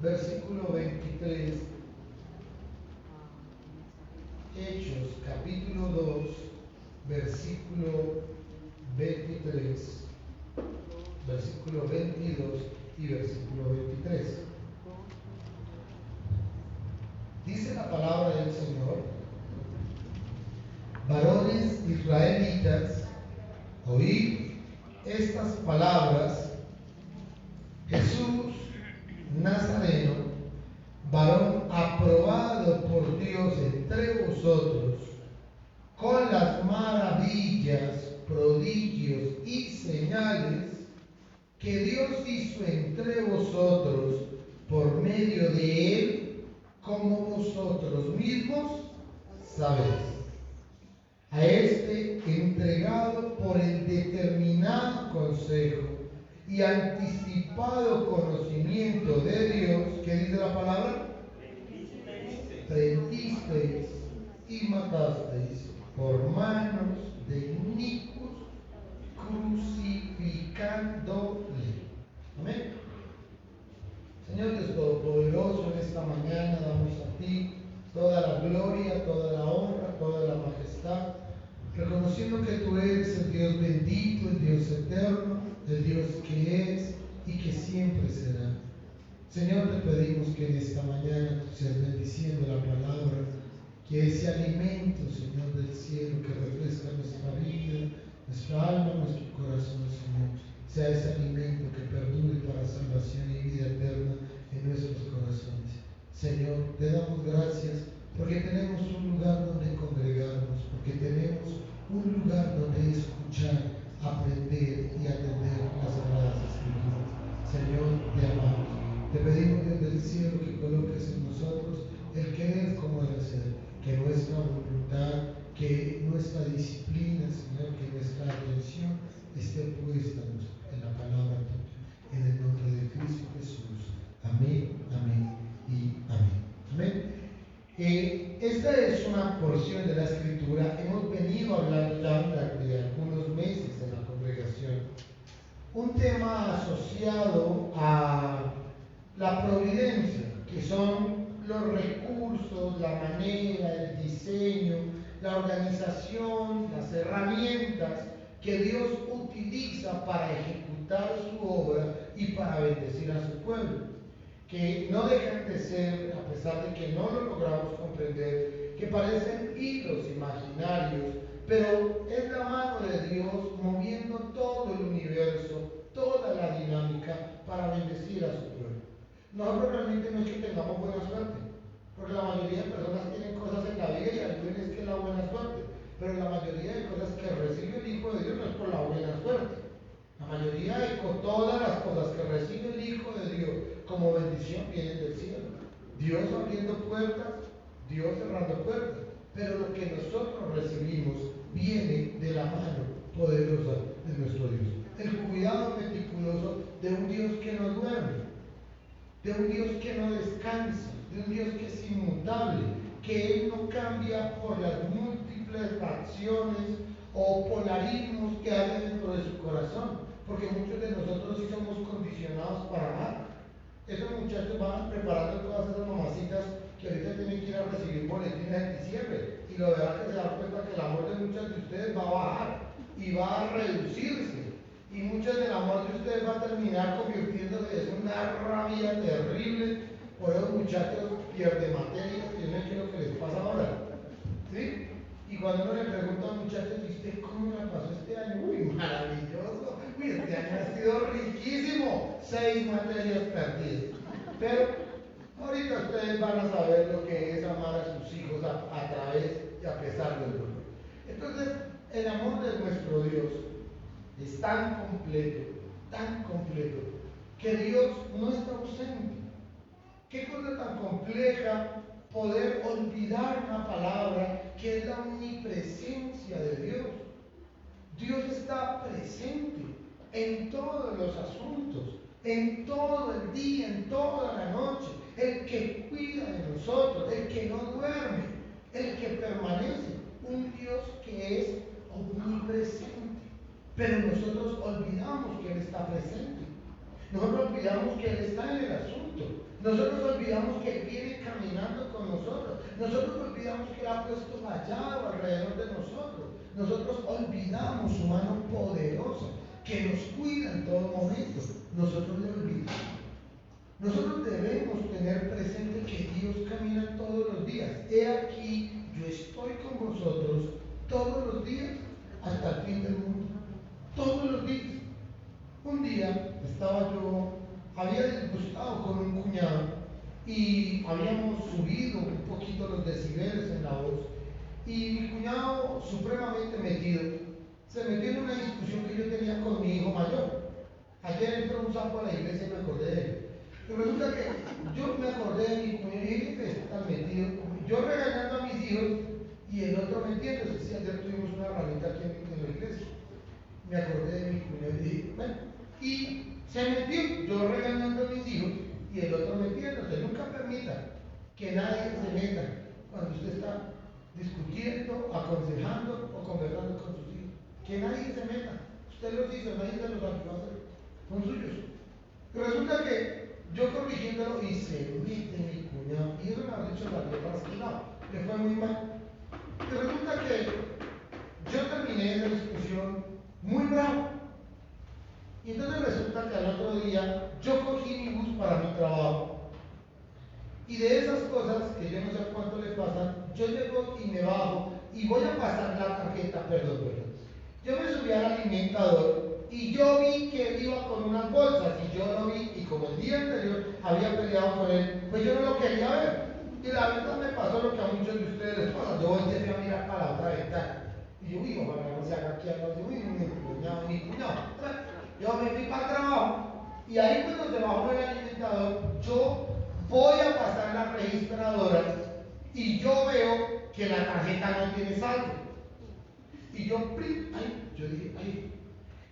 versículo 23, Hechos capítulo 2, versículo 23, versículo 22 y versículo 23. Dice la palabra del Señor: varones israelitas, oíd estas palabras. Jesús Nazareno, varón aprobado por Dios entre vosotros, con las maravillas, prodigios y señales que Dios hizo entre vosotros por medio de él, como vosotros mismos sabéis. A este entregado por el determinado consejo y anticipado conocimiento de Dios, ¿qué dice la palabra? Prendisteis y matasteis por manos de inicuos, crucificándole. Amén. Señor Dios Todopoderoso, en esta mañana damos a ti toda la gloria, toda la honra, toda la majestad, reconociendo que tú eres el Dios bendito, el Dios eterno, el Dios que es y que siempre será. Señor, te pedimos que en esta mañana tú seas bendiciendo la palabra, que ese alimento, Señor del cielo, que refresca nuestra vida, nuestra alma, nuestro corazón, Señor, sea ese alimento que perdure para salvación y vida eterna en nuestros corazones. Señor, te damos gracias porque tenemos un lugar donde congregarnos, porque tenemos un lugar donde escuchar, aprender y atender las Sagradas Escrituras. Señor, te amamos. Te pedimos desde el cielo que coloques en nosotros el querer como el hacer, que nuestra voluntad, que nuestra disciplina, Señor, que nuestra atención esté puesta en la palabra tuya, en el nombre de Cristo Jesús. Amén, amén y amén. Amén. Esta es una porción de la Escritura. Hemos venido hablando ya de algunos meses en la congregación. Un tema asociado a la providencia, que son los recursos, la manera, el diseño, la organización, las herramientas que Dios utiliza para ejecutar su obra y para bendecir a su pueblo, que no dejan de ser, a pesar de que no lo logramos comprender, que parecen hilos imaginarios, pero es la mano de Dios moviendo todo el universo, toda la dinámica para bendecir a su pueblo. Nosotros realmente no es que tengamos buena suerte, porque la mayoría de personas tienen cosas en la vida y algunos es que es la buena suerte, pero la mayoría de cosas que recibe el Hijo de Dios no es por la buena suerte. La mayoría de todas las cosas que recibe el Hijo de Dios como bendición vienen del cielo. Dios abriendo puertas, Dios cerrando puertas, pero lo que nosotros recibimos viene de la mano poderosa de nuestro Dios. El cuidado meticuloso de un Dios que no duerme, de un Dios que no descansa, de un Dios que es inmutable, que Él no cambia por las múltiples facciones o polarismos que hay dentro de su corazón, porque muchos de nosotros sí somos condicionados para amar. Esos muchachos van preparando todas esas mamacitas que ahorita tienen que ir a recibir boletines en diciembre, y lo verán que se dan cuenta que el amor de muchos de ustedes va a bajar y va a reducirse. Y muchos del amor de ustedes va a terminar convirtiéndose en una rabia terrible por esos muchachos pierde materias, que yo no quiero que les pasa ahora. ¿Sí? Y cuando uno le pregunta a un muchacho, ¿y usted cómo la pasó este año? Uy, maravilloso. Uy, este año ha sido riquísimo. 6 materias perdidas. Pero ahorita ustedes van a saber lo que es amar a sus hijos a través y a pesar del dolor. Entonces, el amor de nuestro Dios es tan completo, que Dios no está ausente. Qué cosa tan compleja poder olvidar una palabra que es la omnipresencia de Dios. Dios está presente en todos los asuntos, en todo el día, en toda la noche. El que cuida de nosotros, el que no duerme, el que permanece. Un Dios que es omnipresente. Pero nosotros olvidamos que Él está presente. Nosotros olvidamos que Él está en el asunto. Nosotros olvidamos que Él viene caminando con nosotros. Nosotros olvidamos que Él ha puesto vallado alrededor de nosotros. Nosotros olvidamos su mano poderosa que nos cuida en todo momento. Nosotros le olvidamos. Nosotros debemos tener presente que Dios camina todos los días. He aquí, yo estoy con vosotros todos los días hasta el fin del mundo. Todos los días. Un día había disgustado con un cuñado y habíamos subido un poquito los decibeles en la voz. Y mi cuñado, supremamente metido, se metió en una discusión que yo tenía con mi hijo mayor. Ayer entró un sapo a la iglesia y me acordé de él. Pero resulta que yo me acordé de mi cuñado y dije que está metido. Yo regañando a mis hijos y el otro metiéndose. Si ayer tuvimos una ranita aquí en la iglesia. Me acordé de mi cuñado y dije, bueno, y se metió, yo regañando a mis hijos y el otro metiéndose. Nunca permita que nadie se meta cuando usted está discutiendo, aconsejando o conversando con sus hijos. Que nadie se meta. Usted los hizo, nadie se los ayudó a hacer. Son suyos. Pero resulta que yo corrigiéndolo y se mete mi cuñado. Y eso me ha dicho la vieja rasquilado. Le fue muy mal. Y resulta que yo terminé esa discusión muy bravo. Y entonces resulta que al otro día yo cogí mi bus para mi trabajo. Y de esas cosas que yo no sé cuánto le pasan, yo llego y me bajo y voy a pasar la tarjeta, perdón. Yo me subí al alimentador y yo vi que él iba con unas bolsas y yo lo vi y como el día anterior había peleado con él, pues yo no lo quería ver. Y la verdad me pasó lo que a muchos de ustedes les pasa. Yo volteé a mirar para la otra ventana. Y yo, uy, ojalá no se haga aquí al lado. Uy, mi cuñado. Yo me fui para el trabajo y ahí cuando se bajó el alimentador, yo voy a pasar la registradora y yo veo que la tarjeta no tiene saldo. Y yo, yo dije,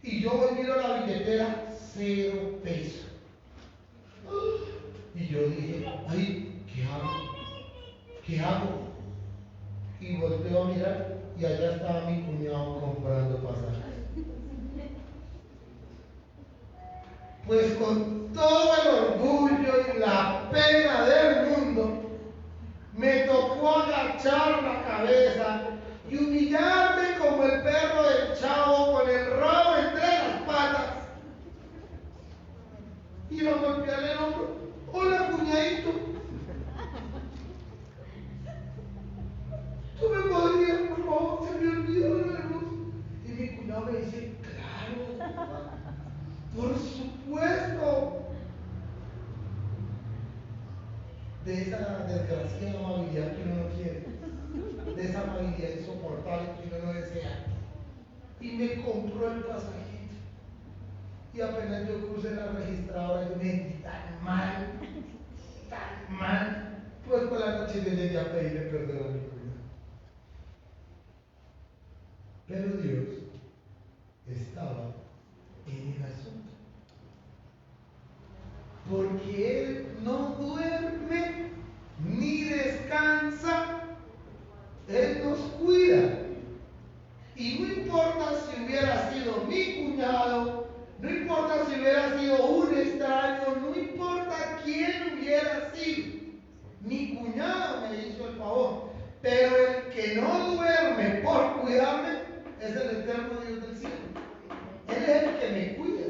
y yo voy miro la billetera, 0 pesos. Y yo dije, ¿qué hago? ¿Qué hago? Y volteo a mirar y allá estaba mi cuñado comprando pasajes. Pues con todo el orgullo y la pena del mundo, me tocó agachar la cabeza y humillarme como el perro del Chavo con el rabo entre las patas. Y lo golpeé en el hombro. Hola, cuñadito. ¿Tú me podrías, por favor? Se me olvidó la luz. Y mi cuñado me dice, claro, por supuesto. De esa desgraciada amabilidad que uno no quiere, de esa amabilidad insoportable que uno no desea. Y me compró el pasajito. Y apenas yo crucé la registradora, yo me sentí tan mal, pues por la noche yo llegué a pedirle perdón a mi cuñado. Pero Dios estaba en el asunto. Porque Él no duerme ni descansa, Él nos cuida. Y no importa si hubiera sido mi cuñado, no importa si hubiera sido un extraño, no importa quién hubiera sido, mi cuñado me hizo el favor. Pero el que no duerme por cuidarme es el eterno Dios del cielo. Él es el que me cuida.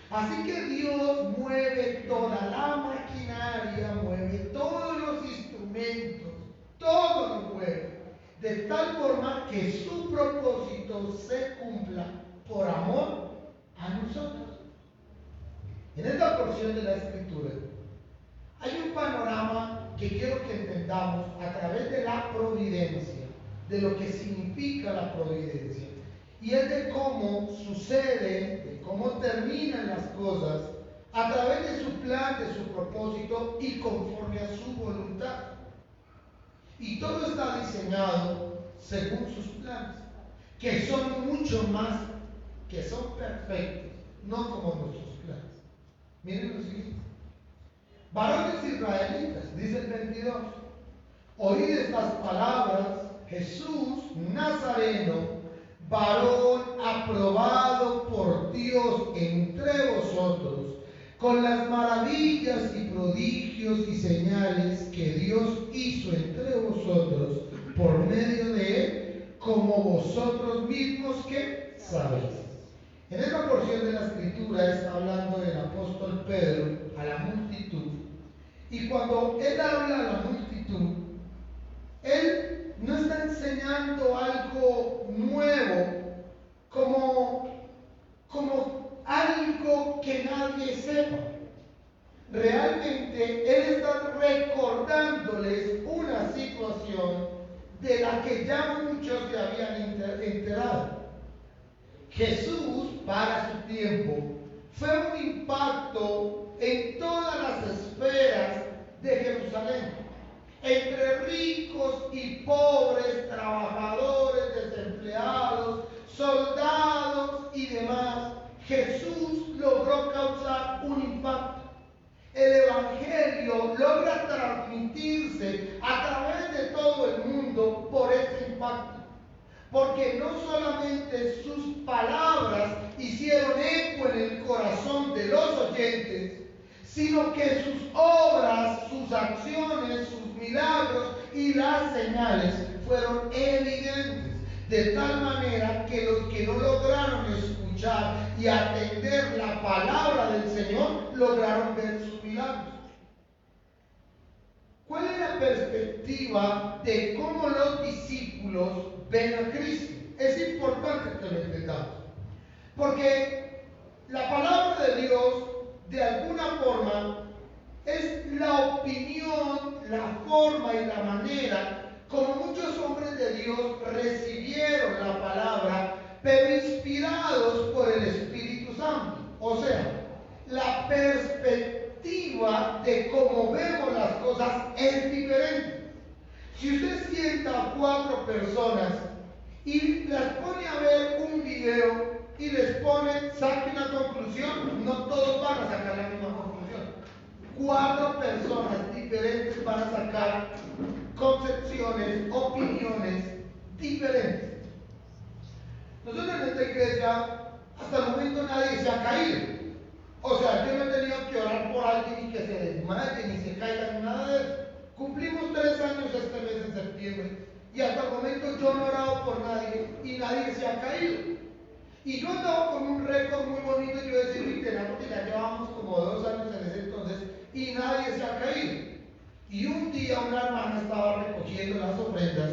Así que Dios mueve toda la maquinaria, mueve todos los instrumentos, todo lo mueve, de tal forma que su propósito se cumpla por amor a nosotros. En esta porción de la Escritura hay un panorama que quiero que entendamos a través de la providencia, de lo que significa la providencia. Y es de cómo sucede, de cómo terminan las cosas a través de su plan, de su propósito y conforme a su voluntad. Y todo está diseñado según sus planes, que son mucho más, que son perfectos, no como nuestros planes. Miren lo siguiente. Varones israelitas, dice el 22, oíd estas palabras, Jesús Nazareno, varón aprobado por Dios entre vosotros, con las maravillas y prodigios y señales que Dios hizo entre vosotros por medio de él, como vosotros mismos que sabéis. En esta porción de la escritura está hablando el apóstol Pedro a la multitud, y cuando él habla a la multitud, él no está enseñando algo nuevo como algo que nadie sepa. Realmente él está recordándoles una situación de la que ya muchos se habían enterado. Jesús, para su tiempo, fue un impacto en todas las esferas de Jerusalén, entre ricos y pobres, trabajadores, desempleados, soldados y demás. Jesús logró causar un impacto. El Evangelio logra transmitirse a través de todo el mundo por ese impacto. Porque no solamente sus palabras hicieron eco en el corazón de los oyentes, sino que sus obras, sus acciones, sus milagros y las señales fueron evidentes. De tal manera que los que no lograron escuchar y atender la palabra del Señor, lograron ver sus milagros. ¿Cuál es la perspectiva de cómo los discípulos ven a Cristo? Es importante que lo entendamos. Porque la palabra de Dios, de alguna forma, es la opinión, la forma y la manera como muchos hombres de Dios recibieron la palabra, pero inspirados por el Espíritu Santo. O sea, la perspectiva de cómo vemos las cosas es diferente. Si usted sienta a 4 personas y las pone a ver un video y les pone, saque una conclusión, no todos van a sacar la misma conclusión. 4 personas diferentes van a sacar concepciones, opiniones diferentes. Nosotros en esta iglesia, hasta el momento nadie se ha caído. O sea, yo no he tenido que orar por alguien y que se desmaye ni se caiga ni nada de eso. Cumplimos 3 años este mes en septiembre y hasta el momento yo no he orado por nadie y nadie se ha caído. Y yo andaba con un récord muy bonito, yo decía, literal, porque ya llevamos como 2 años en ese entonces y nadie se ha caído. Y un día una hermana estaba recogiendo las ofrendas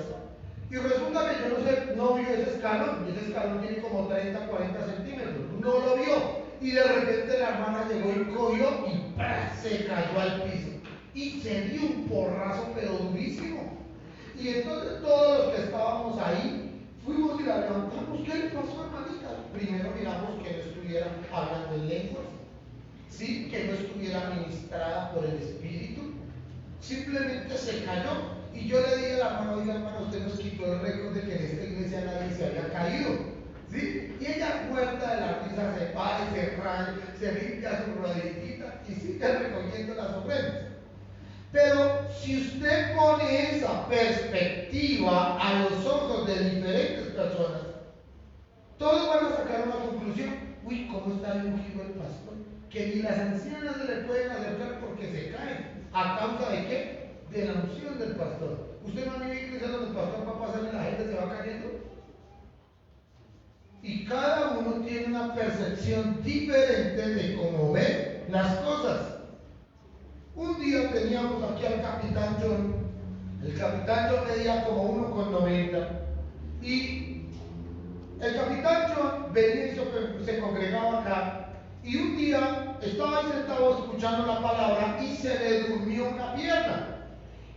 y resulta que yo no vio ese escalón, y ese escalón tiene como 30, 40 centímetros, no lo vio. Y de repente la hermana llegó y cogió y ¡pras!, se cayó al piso. Y se dio un porrazo, pero durísimo. Y entonces todos los que estábamos ahí, fuimos y la levantamos. ¿Qué le pasó, hermanita? Primero miramos que no estuviera hablando en lenguas, ¿sí? Que no estuviera ministrada por el Espíritu. Simplemente se cayó. Y yo le dije a la hermana, oiga hermano, usted nos quitó el récord de que en esta iglesia nadie se había caído, ¿sí? Y ella muerta de la risa se para y se raya, se limpia su rodillita y sigue recogiendo las ofrendas. Pero si usted pone esa perspectiva a los ojos de diferentes personas, todos van a sacar una conclusión. Uy, ¿cómo está el ungido el pastor? Que ni las ancianas se le pueden acercar porque se caen. ¿A causa de qué? De la unción del pastor. ¿Usted no ha visto iglesia donde el pastor va a pasar y la gente se va cayendo? Y cada uno tiene una percepción diferente de cómo ve las cosas. Un día teníamos aquí al capitán John. El capitán John medía como 1,90 y el capitán John venía y se congregaba acá. Y un día estaba ahí sentado escuchando la palabra y se le durmió una pierna.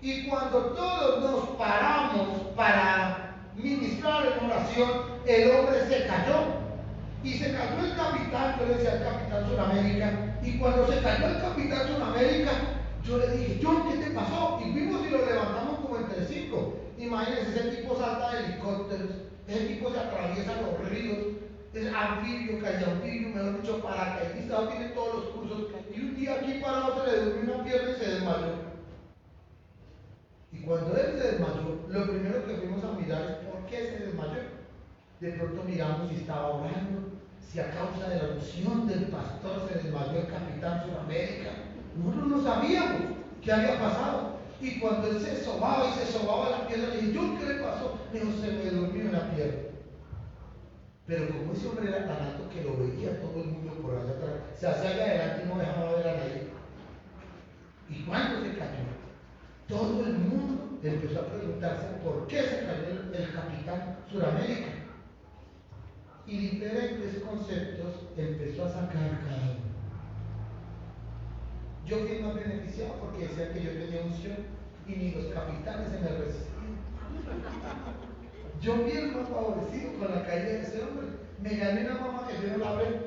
Y cuando todos nos paramos para ministrar en oración, el hombre se cayó. Y se cayó el capitán, yo le decía al capitán Sudamérica, y cuando se cayó el capitán Sudamérica, yo le dije, John, ¿qué te pasó? Y fuimos y lo levantamos como entre 5. Imagínense, ese tipo salta de helicópteros, ese tipo se atraviesa los ríos, es anfibio, casi anfibio, mejor dicho, paracaidista, tiene todos los cursos. Y un día aquí parado se le durmió una pierna y se desmayó. Y cuando él se desmayó, lo primero que fuimos a mirar es por qué se desmayó. De pronto miramos si estaba orando, si a causa de la unción del pastor se desmayó el capitán Suramérica. Nosotros no sabíamos qué había pasado. Y cuando él se sobaba y se sobaba la pierna, le dije, ¿yo qué le pasó? Me dijo, se me durmió en la pierna. Pero como ese hombre era tan alto que lo veía todo el mundo por allá atrás, se hacía allá adelante y no dejaba ver a nadie. Y cuando se cayó, todo el mundo empezó a preguntarse por qué se cayó el capitán Suramérica. Y diferentes conceptos empezó a sacar cada uno. Yo fui más beneficiado porque decía que yo tenía unción y ni los capitanes se me resistían. Yo vi el más favorecido con la caída de ese hombre. Me gané una mamá que yo no la veo.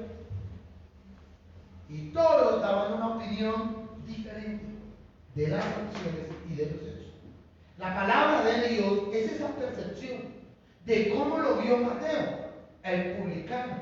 Y todos daban una opinión diferente de las acciones y de los hechos. La palabra de Dios es esa percepción de cómo lo vio Mateo, el publicano,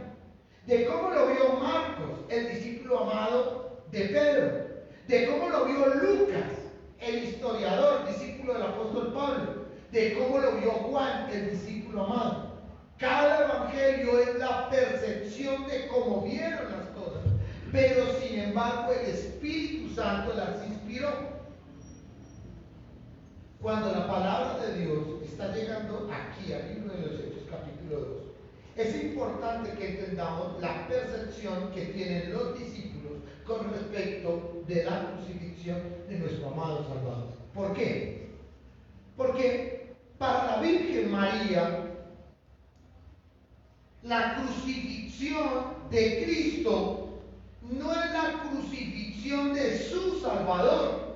de cómo lo vio Marcos, el discípulo amado de Pedro, de cómo lo vio Lucas, el historiador, discípulo del apóstol Pablo, de cómo lo vio Juan, el discípulo amado. Cada evangelio es la percepción de cómo vieron las cosas, pero sin embargo el Espíritu Santo las inspiró. Cuando la palabra de Dios está llegando aquí al libro de los Hechos, capítulo 2, es importante que entendamos la percepción que tienen los discípulos con respecto de la crucifixión de nuestro amado Salvador. ¿Por qué? Porque para la Virgen María, la crucifixión de Cristo no es la crucifixión de su Salvador.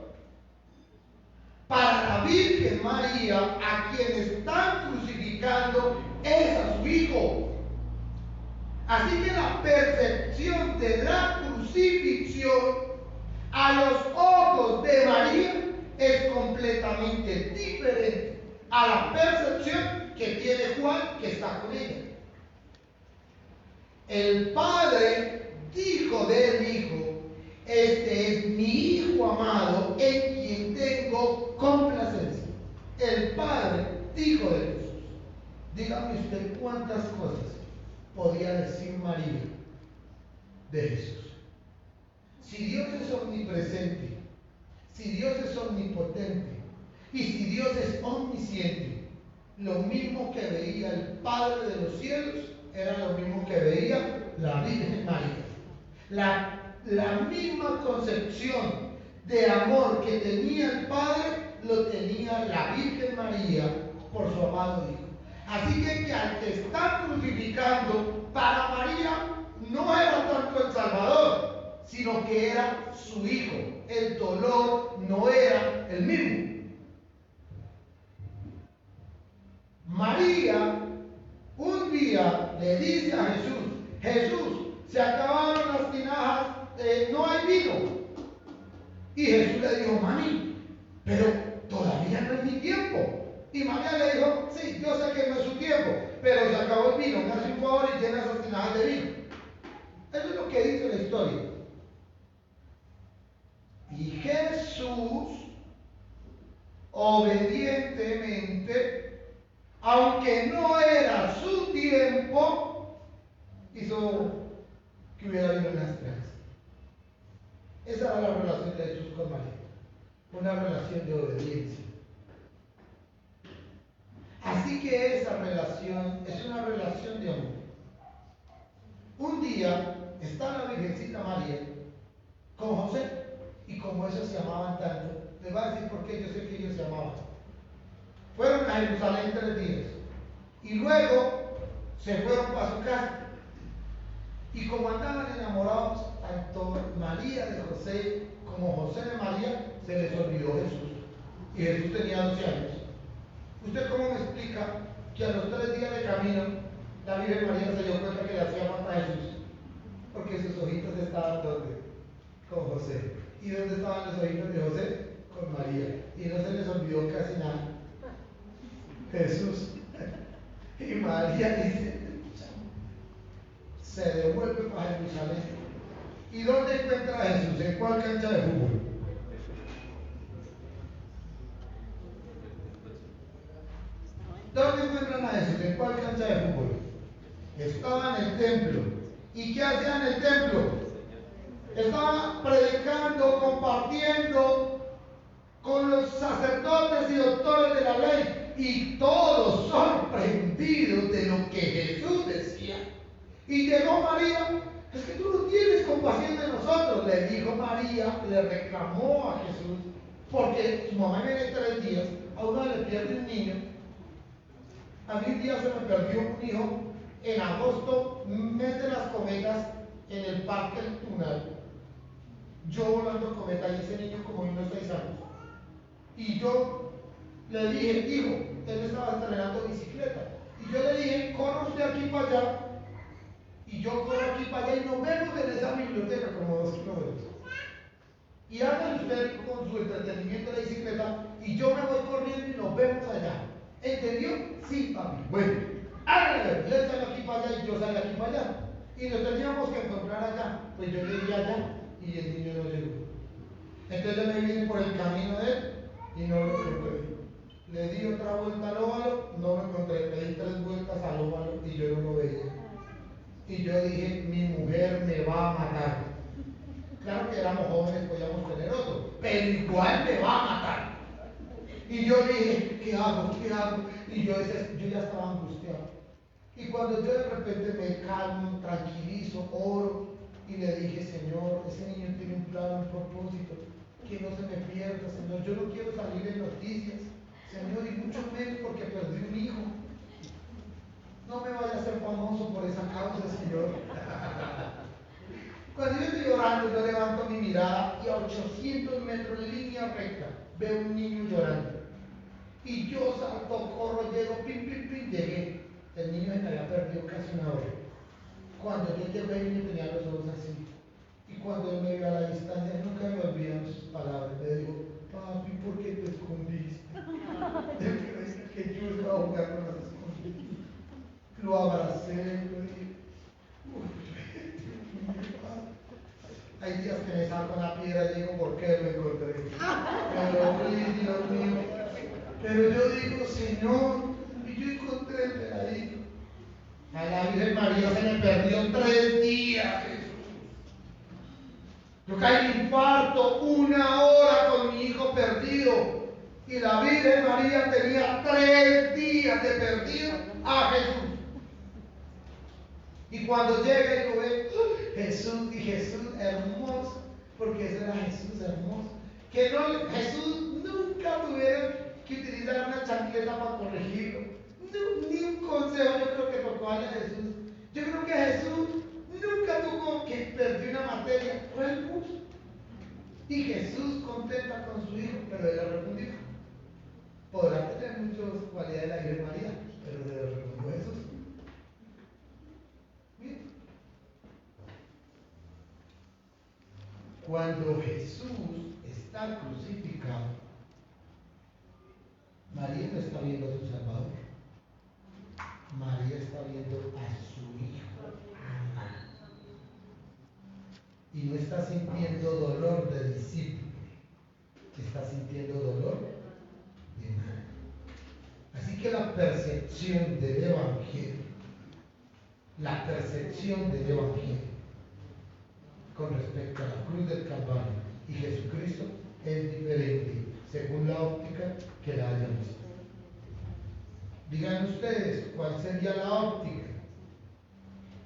Para la Virgen María, a quien están crucificando es a su Hijo. Así que la percepción de la crucifixión a los ojos de María es completamente diferente a la percepción que tiene Juan, que está con ella. El Padre dijo del Hijo: este es mi Hijo amado en quien tengo complacencia. El Padre dijo de Jesús. Dígame usted cuántas cosas podía decir María de Jesús. Si Dios es omnipresente, si Dios es omnipotente y si Dios es omnisciente, lo mismo que veía el Padre de los cielos era lo mismo que veía la Virgen María. La misma concepción de amor que tenía el Padre lo tenía la Virgen María por su amado Hijo. Así que al que está crucificando, para María no era tanto el Salvador, sino que era su Hijo. El dolor no era el mismo. María un día le dice a Jesús: Jesús, se acabaron las tinajas, no hay vino. Y Jesús le dijo: mami, pero todavía no es mi tiempo. Y María le dijo: sí, yo sé que no es su tiempo, pero se acabó el vino, me hace un favor y llena esas tinajas de vino. Eso es lo que dice la historia. Y Jesús, obedientemente, aunque no era su tiempo, hizo que hubiera vino en las tinajas. Esa era la relación de Jesús con María, una relación de obediencia. Así que esa relación es una relación de amor. Un día está la Virgencita María con José, y como ellos se amaban tanto, les voy a decir por qué yo sé que ellos se amaban. Fueron a Jerusalén 3 días y luego se fueron para su casa. Y como andaban enamorados, tanto María de José como José de María, se les olvidó Jesús. Y Jesús tenía 12 años. ¿Usted cómo me explica que a los 3 días de camino la Virgen María se dio cuenta que le hacía falta a Jesús? Porque sus ojitos estaban ¿dónde? Con José. ¿Y dónde estaban los ojitos de José? Con María. Y no se les olvidó casi nada. Jesús. Y María dice: se devuelve para Jerusalén. ¿Y dónde encuentra a Jesús? ¿En cuál cancha de fútbol? ¿Dónde encuentran a Jesús? ¿En cuál cancha de fútbol? Estaba en el templo. ¿Y qué hacía en el templo? Estaba predicando, compartiendo con los sacerdotes y doctores de la ley, y todos sorprendidos de lo que Jesús decía. Y llegó María: es que tú no tienes compasión de nosotros, le dijo María, le reclamó a Jesús, porque su mamá viene 3 días, a uno le pierde un niño. A mí un día se me perdió un hijo en agosto, mes de las cometas, en el Parque del Tunal. Yo volando cometa, y ese niño como unos 6 años. Y yo le dije: hijo, él estaba entrenando bicicleta. Y yo le dije: corra usted aquí para allá. Y yo corro aquí para allá y nos vemos en esa biblioteca como 2 kilómetros. Y hagan usted con su entretenimiento de bicicleta y yo me voy corriendo y nos vemos allá. ¿Entendió? Sí, papi. Bueno, háganle. Él sale aquí para allá y yo salgo aquí para allá. Y nos teníamos que encontrar allá. Pues yo llegué allá y el niño no llegó. Entonces yo me vine por el camino de él y no lo encontré. Le di otra vuelta al óvalo, no lo encontré. Le di 3 vueltas al óvalo y yo no lo veía. Y yo dije: mi mujer me va a matar. Claro que éramos jóvenes, podíamos tener otro, pero igual me va a matar. Y yo dije: ¿qué hago? ¿Qué hago? Y yo ya estaba angustiado. Y cuando yo de repente me calmo, tranquilizo, oro y le dije: Señor, ese niño tiene un plan, un propósito, que no se me pierda, Señor. Yo no quiero salir en noticias, Señor, y mucho menos porque perdí un hijo. No me vaya a ser famoso por esa causa, Señor. Cuando yo estoy orando, yo levanto mi mirada y a 800 metros en línea recta veo un niño llorando. Y yo salto, corro, llego, pim, pim, pim, llegué. El niño se me había perdido casi 1 hora. Cuando yo llegué, el niño tenía los ojos así. Y cuando él me vio a la distancia, nunca me olvidan sus palabras. Me dijo: papi, ¿por qué te escondiste? Que yo iba a jugar con las escondidas. Lo abracé, lo dije: hay días que me saco una piedra y digo: ¿por qué lo encontré? Pero, Dios mío. Pero yo digo: Señor, y yo encontré el peladito. A la Virgen María se me perdió 3 días, Jesús. Yo caí en infarto, 1 hora con mi hijo perdido. Y la Virgen María tenía 3 días de perdido a Jesús. Y cuando llega y lo ve, Jesús, y Jesús hermoso, porque ese era Jesús hermoso. Que no, Jesús nunca tuvieron que utilizar una chancleta para corregirlo. No, ni un consejo yo creo que tocó a Jesús. Yo creo que Jesús nunca tuvo que perder una materia, fue hermoso. Y Jesús contenta con su hijo, pero él lo refundió. Podrá tener muchas cualidades de la Virgen María, pero se lo refundió Jesús. Cuando Jesús está crucificado, María no está viendo a su Salvador. María está viendo a su hijo amado. Y no está sintiendo dolor de discípulo, está sintiendo dolor de madre. Así que la percepción del Evangelio con respecto a la cruz del Calvario y Jesucristo es diferente según la óptica que la hayan visto. Digan ustedes cuál sería la óptica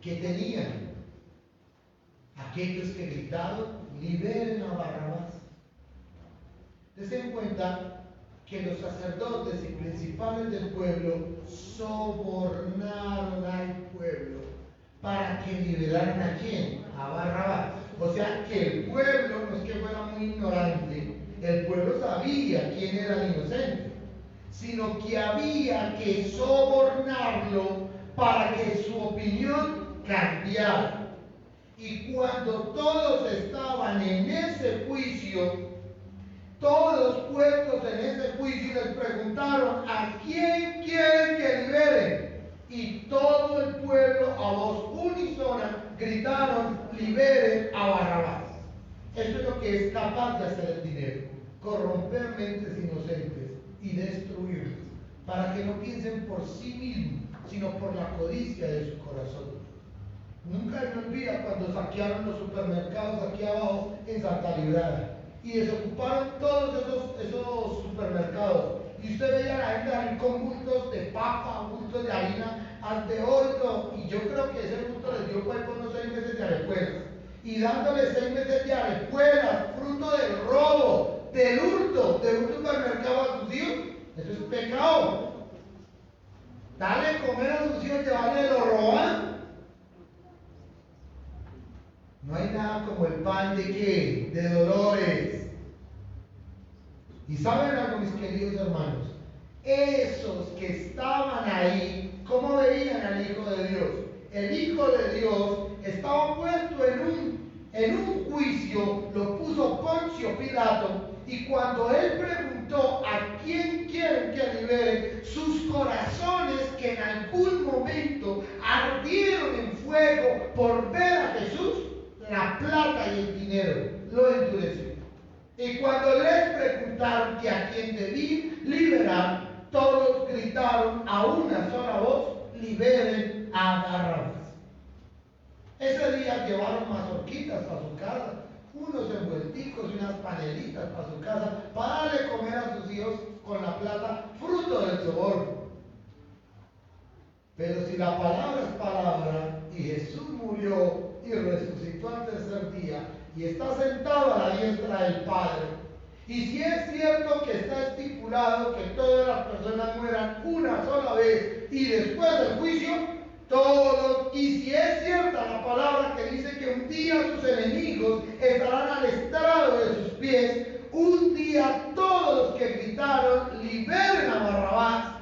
que tenían aquellos que gritaron: liberen a Barrabás. Ten en cuenta que los sacerdotes y principales del pueblo sobornaron al pueblo para que liberaran ¿a quién? A Barrabás. O sea que el pueblo no es que fuera muy ignorante, el pueblo sabía quién era el inocente, sino que había que sobornarlo para que su opinión cambiara. Y cuando todos estaban en ese juicio, todos puestos en ese juicio, les preguntaron: ¿a quién quieren que liberen? Y todo el pueblo a voz unísona gritaron: liberen a Barrabás. Esto es lo que es capaz de hacer el dinero: corromper mentes inocentes y destruirlas, para que no piensen por sí mismos, sino por la codicia de su corazón. Nunca me olvida cuando saquearon los supermercados aquí abajo en Santa Librada y desocuparon todos esos supermercados. Y usted veía a la gente salir con bultos de papa, bultos de harina, de oro, y yo creo que ese bulto les dio cuerpo unos 6 meses de arepuelas. Y dándole 6 meses de arepuelas, fruto del robo, del hurto, de un supermercado a sus hijos, eso es pecado. Dale comer a sus hijos, llevarle lo roban. No hay nada como el pan de qué, de dolores. Y saben algo, mis queridos hermanos, esos que estaban ahí, ¿cómo veían al Hijo de Dios? El Hijo de Dios estaba puesto en un juicio, lo puso Poncio Pilato, y cuando él preguntó a quién quieren que libere, sus corazones que en algún momento ardieron en fuego por ver a Jesús, la plata y el dinero lo endureció. Y cuando les preguntaron que a quién debí liberar, todos gritaron a una sola voz: liberen a Barrabás. Ese día llevaron mazorquitas para su casa, unos envuelticos y unas panelitas para su casa, para darle comer a sus hijos con la plata, fruto del soborno. Pero si la palabra es palabra, y Jesús murió y resucitó al tercer día, y está sentado a la diestra del Padre, y si es cierto que está estipulado que todas las personas mueran una sola vez y después del juicio, todos, y si es cierta la palabra que dice que un día sus enemigos estarán al estrado de sus pies, un día todos los que gritaron liberen a Barrabás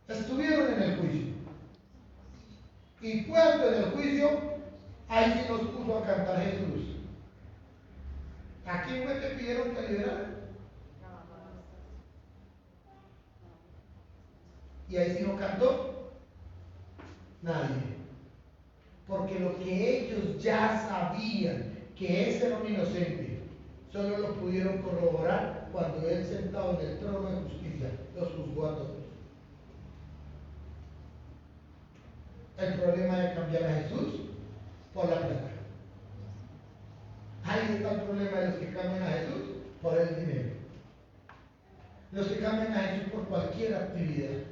estuvieron en el juicio. Y puesto en el juicio, ahí sí nos puso a cantar Jesús. ¿A quién fue que pidieron que liberaran? Y ahí sí no cantó nadie. Porque lo que ellos ya sabían, que ese era un inocente, solo lo pudieron corroborar cuando él, sentado en el trono de justicia, los juzgó a todos. El problema de cambiar a Jesús por la plata. Ahí está el problema de los que cambian a Jesús por el dinero. Los que cambian a Jesús por cualquier actividad.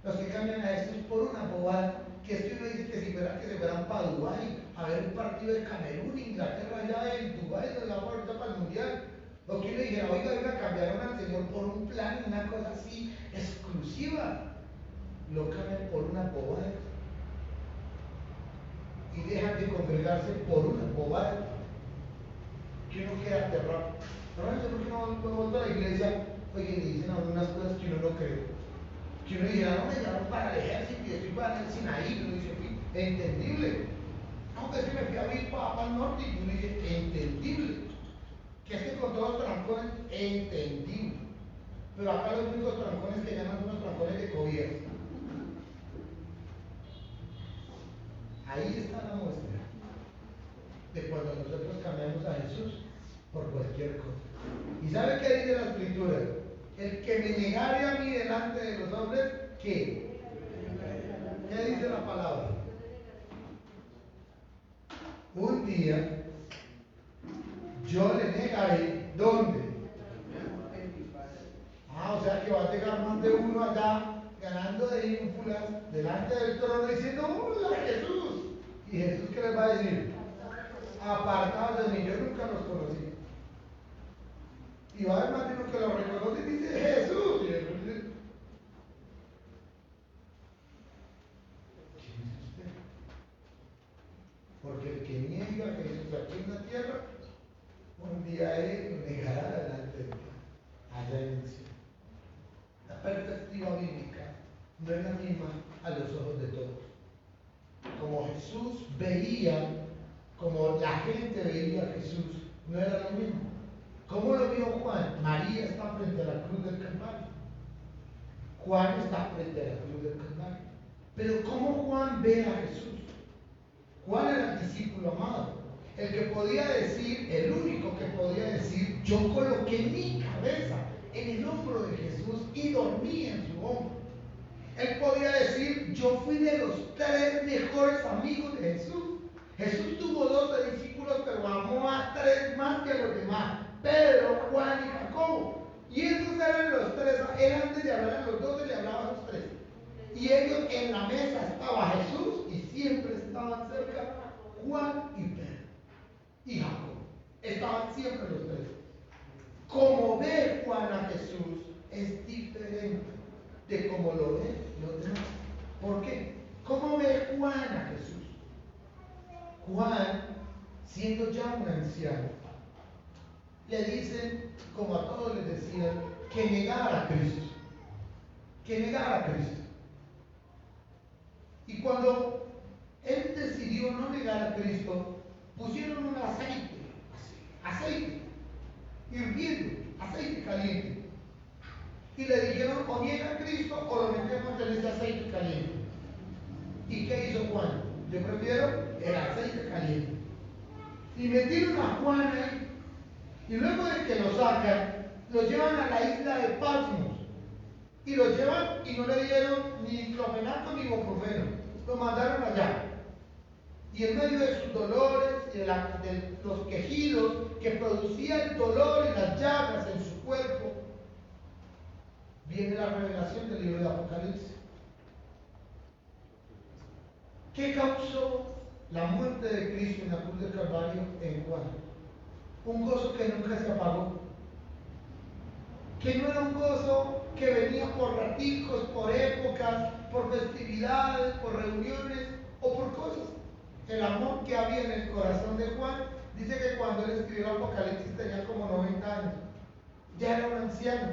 Los que cambian a Jesús por una bobada, que es que uno dice que si fuera que se fueran para Dubái a ver un partido de Camerún, Inglaterra, allá en Dubái, nos vamos ahorita para el Mundial. O que uno dijera, oiga, cambiaron al Señor por un plan, una cosa así exclusiva. Lo cambian por una bobada. Y dejan de congregarse por una bobada. Que uno queda aterrado. Normalmente porque uno vuelve a la iglesia, oye, le dicen a uno unas cosas que uno no cree. Que uno dijera, no, me llamaron para el ejército y estoy para el Sinaí. Uno dice, entendible. No, que es que me fui a vivir para el norte. Y uno dice, entendible. Que es que con todos los trancones, entendible. Pero acá los únicos trancones que llaman son los trancones de gobierno. Ahí está la muestra de cuando nosotros cambiamos a Jesús por cualquier cosa. ¿Y sabe qué dice la Escritura? El que me negare a mí delante de los hombres, ¿qué? ¿Qué dice la palabra? Un día yo le negaré, ¿dónde? O sea que va a llegar más de uno allá ganando de ínfulas delante del trono diciendo, ¡hola Jesús! ¿Y Jesús qué les va a decir? Apartados de mí, yo nunca los conocí. Y va a haber más de uno que lo reconoce y dice, Jesús. Y Jesús dice, ¿quién es usted? Porque el que niega que Jesús aquí en la tierra, un día él lo negará delante de Dios, allá en el cielo. La perspectiva bíblica no es la misma a los ojos de todos. Como Jesús veía, como la gente veía a Jesús, no era lo mismo. ¿Cómo lo vio Juan? María está frente a la cruz del Calvario. Juan está frente a la cruz del Calvario. Pero ¿cómo Juan ve a Jesús? Juan era el discípulo amado. El que podía decir, el único que podía decir, yo coloqué mi cabeza en el hombro de Jesús y dormí en su hombro. Él podía decir, yo fui de los 3 mejores amigos de Jesús. Jesús tuvo 12 discípulos, pero amó a 3 más que a los demás: Pedro, Juan y Jacobo. Y esos eran los 3. Él, antes de hablar a los 12, le hablaba a los 3. Y ellos, en la mesa estaba Jesús, y siempre estaban cerca Juan y Pedro y Jacobo. Estaban siempre los 3. Como ve Juan a Jesús es diferente de cómo lo ven los demás. ¿Por qué? ¿Cómo ve Juan a Jesús? Juan, siendo ya un anciano, le dicen, como a todos les decían, que negara a Cristo. Que negara a Cristo. Y cuando él decidió no negar a Cristo, pusieron un aceite hirviendo, aceite caliente. Y le dijeron, o niega a Cristo o lo metemos en ese aceite caliente. ¿Y qué hizo Juan? Yo prefiero el aceite caliente. Y metieron a Juan ahí. Y luego de que lo sacan, lo llevan a la isla de Patmos. Y lo llevan y no le dieron ni clofenaco ni ibuprofeno. Lo mandaron allá. Y en medio de sus dolores y de los quejidos que producía el dolor y las llagas en su cuerpo, viene la revelación del libro de Apocalipsis. ¿Qué causó la muerte de Cristo en la cruz del Calvario en Juan? Un gozo que nunca se apagó. Que no era un gozo que venía por raticos, por épocas, por festividades, por reuniones o por cosas. El amor que había en el corazón de Juan, dice que cuando él escribió el Apocalipsis tenía como 90 años. Ya era un anciano.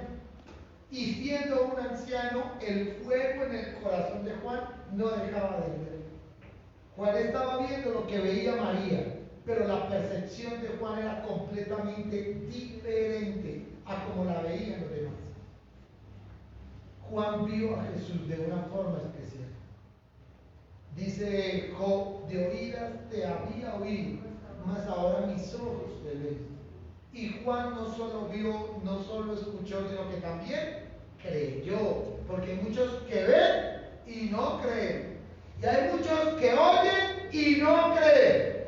Y siendo un anciano, el fuego en el corazón de Juan no dejaba de ver. Juan estaba viendo lo que veía María, pero la percepción de Juan era completamente diferente a como la veían los demás. Juan vio a Jesús de una forma especial. Dice Job, de oídas te había oído, mas ahora mis ojos te ven. Y Juan no solo vio, no solo escuchó, sino que también creyó. Porque hay muchos que ven y no creen. Y hay muchos que oyen y no creen.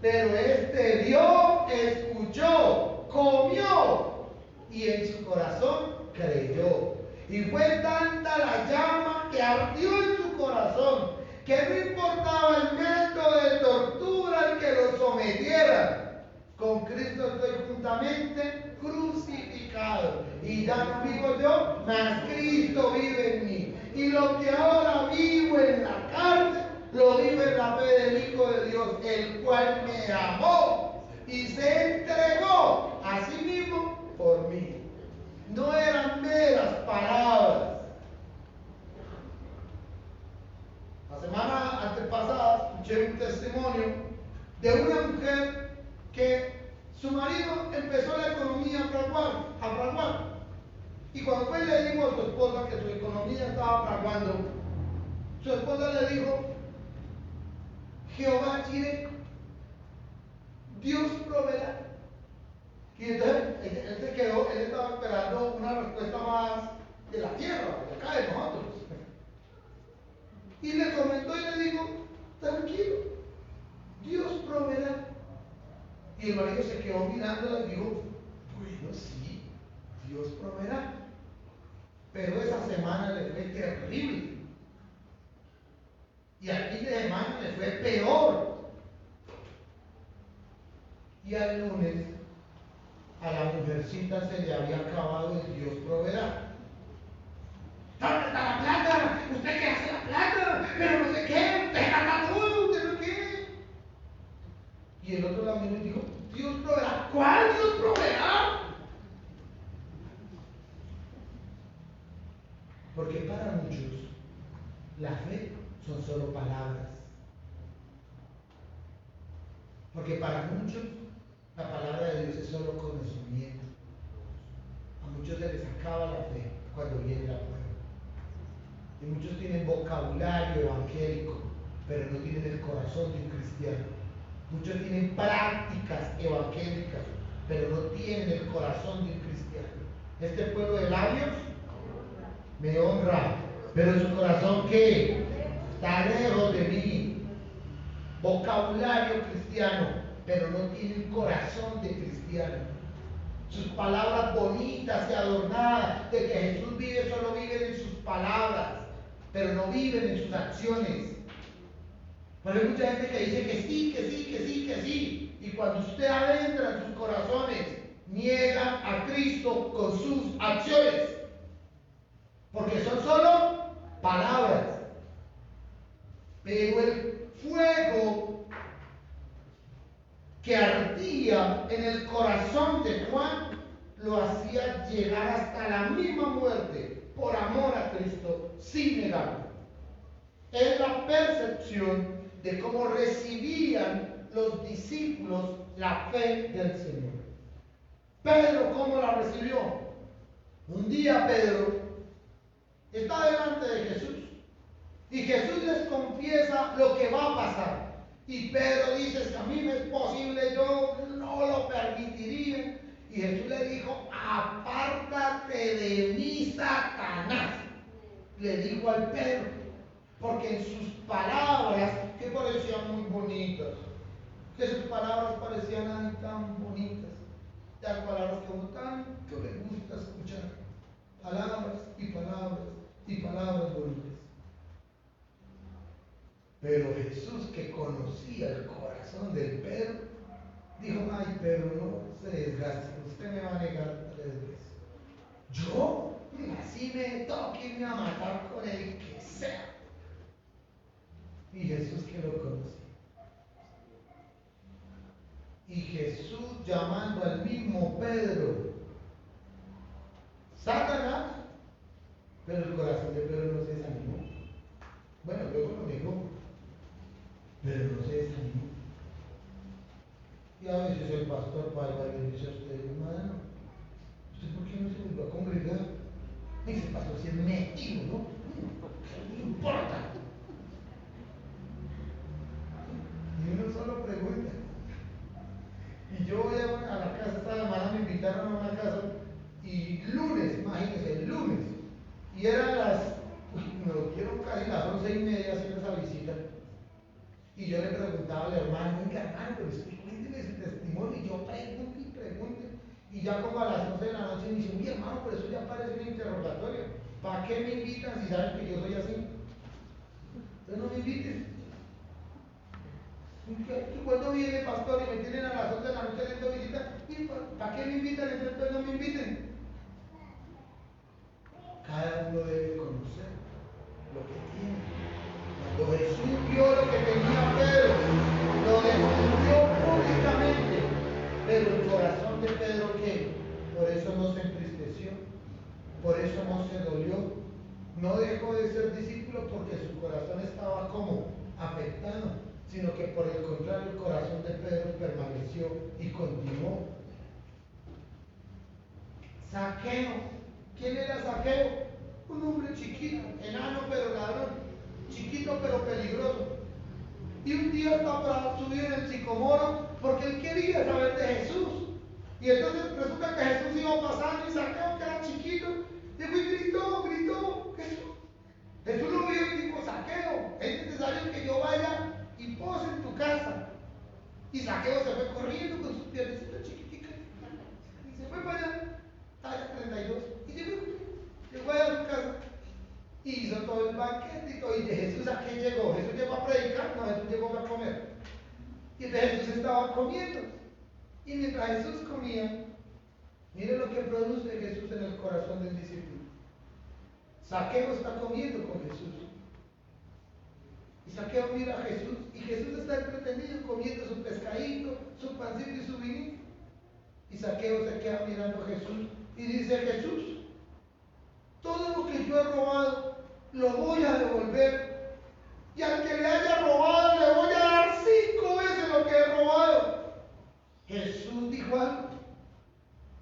Pero este vio, escuchó, comió y en su corazón creyó. Y fue tanta la llama que ardió en su corazón, que no importaba el método de tortura al que lo sometieran. Con Cristo estoy juntamente crucificado. Y ya no vivo yo, mas Cristo vive en mí. Y lo que ahora vivo en la carne, lo vivo en la fe del Hijo de Dios, el cual me amó y se entregó a sí mismo por mí. No eran meras palabras. La semana antepasada escuché un testimonio de una mujer que su marido empezó la economía a fraguar. Y cuando fue le dijo a su esposa que su economía estaba fraguando, su esposa le dijo, Jehová Jireh, Dios proveerá. Y entonces él se quedó, él estaba esperando una respuesta más de la tierra, de acá de nosotros. Y le comentó y le dijo, tranquilo, Dios proveerá. Y el marido se quedó mirándola y dijo, bueno, sí, Dios proveerá. Pero esa semana le fue terrible. Y al fin de semana le fue peor. Y al lunes a la mujercita se le había acabado el Dios proveerá. ¿Dónde está la plata? ¿Usted qué hace la plata? Pero no sé qué, usted gana todo, usted no qué. Y el otro la miró y dijo, Dios proveerá. ¿Cuál Dios proveerá? Porque para muchos la fe son solo palabras. Porque para muchos la palabra de Dios es solo conocimiento. A muchos se les acaba la fe cuando viene la prueba. Y muchos tienen vocabulario evangélico, pero no tienen el corazón de un cristiano. Muchos tienen prácticas evangélicas, pero no tienen el corazón de un cristiano. Este pueblo de labios me honra, Pero su corazón, ¿qué? Está lejos de mí. Vocabulario cristiano, pero no tiene un corazón de cristiano. Sus palabras bonitas y adornadas de que Jesús vive, solo viven en sus palabras, pero no viven en sus acciones. Porque hay mucha gente que dice que sí, que sí, que sí, que sí. Y cuando usted adentra en sus corazones, niegan a Cristo con sus acciones. Porque son solo palabras. Pero el fuego que ardía en el corazón de Juan lo hacía llegar hasta la misma muerte por amor a Cristo sin negarlo. Es la percepción de cómo recibían los discípulos la fe del Señor. Pedro, ¿cómo la recibió? Un día Pedro está delante de Jesús y Jesús les confiesa lo que va a pasar. Y Pedro dice, si a mí me es posible, yo no lo permitiría. Y Jesús le dijo, apártate de mí, Satanás. Le dijo al Pedro, porque en sus palabras, que parecían muy bonitas, que sus palabras parecían ay, tan bonitas, las palabras que a uno tanto le gusta escuchar, palabras y palabras y palabras bonitas. Pero Jesús, que conocía el corazón del Pedro, dijo, ay, Pedro, no se desgaste, usted me va a negar 3 veces. ¿Yo? Así me toque irme a matar con el que sea. Y Jesús, que lo conocía. Y Jesús, llamando al mismo Pedro, Satanás, pero el corazón de Pedro no se desanimó. Bueno, luego lo negó, pero no se desanimó. Y a veces el pastor Pablo le dice a usted, hermano, ¿usted por qué no se volvió a congregar? Dice el pastor, si es metido, ¿no? ¿Qué le importa? Y uno solo pregunta. Y yo voy a la casa, esta semana me invitaron a una casa, y lunes, imagínense, el lunes, y eran me quiero casi las 11:30 haciendo esa visita. Y yo le preguntaba al hermano, oiga hermano, pero cuénteme su testimonio. Y yo pregunto y pregunto. Y ya como a las 11 de la noche me dice, uy hermano, pero eso ya parece un interrogatorio. ¿Para qué me invitan si saben que yo soy así? Entonces no me inviten. Y cuando viene el pastor y me tienen a las 11 de la noche haciendo visita, ¿para qué me invitan? Entonces no me inviten. Cada uno debe conocer lo que tiene. Cuando Jesús vio lo que tenía Pedro, lo descubrió públicamente, pero el corazón de Pedro, ¿qué? Por eso no se entristeció, por eso no se dolió, no dejó de ser discípulo porque su corazón estaba como afectado, sino que por el contrario el corazón de Pedro permaneció y continuó. Zaqueo, ¿quién era Zaqueo? Un hombre chiquito, enano pero ladrón. Chiquito pero peligroso. Y un día estaba para subir en el sicomoro porque él quería saber de Jesús. Y entonces resulta que Jesús iba pasando y Zaqueo, que era chiquito, llegó y gritó, Jesús. Jesús lo vio y dijo, Zaqueo, es necesario que yo vaya y pose en tu casa. Y Zaqueo se fue corriendo con sus piernecitas chiquiticas. Y se fue para allá, talla 32. Y llegó allá a su casa. Y hizo todo el banquete y todo. ¿Y de Jesús a qué llegó? ¿Jesús llegó a predicar? No, Jesús llegó a comer. Y de Jesús estaba comiendo. Y mientras Jesús comía, mire lo que produce Jesús en el corazón del discípulo. Zaqueo está comiendo con Jesús. Y Zaqueo mira a Jesús. Y Jesús está entretenido comiendo su pescadito, su pancito y su vinito. Y Zaqueo se queda mirando a Jesús y dice, Jesús, todo lo que yo he robado lo voy a devolver. Y al que le haya robado le voy a dar 5 veces lo que he robado. Jesús dijo algo.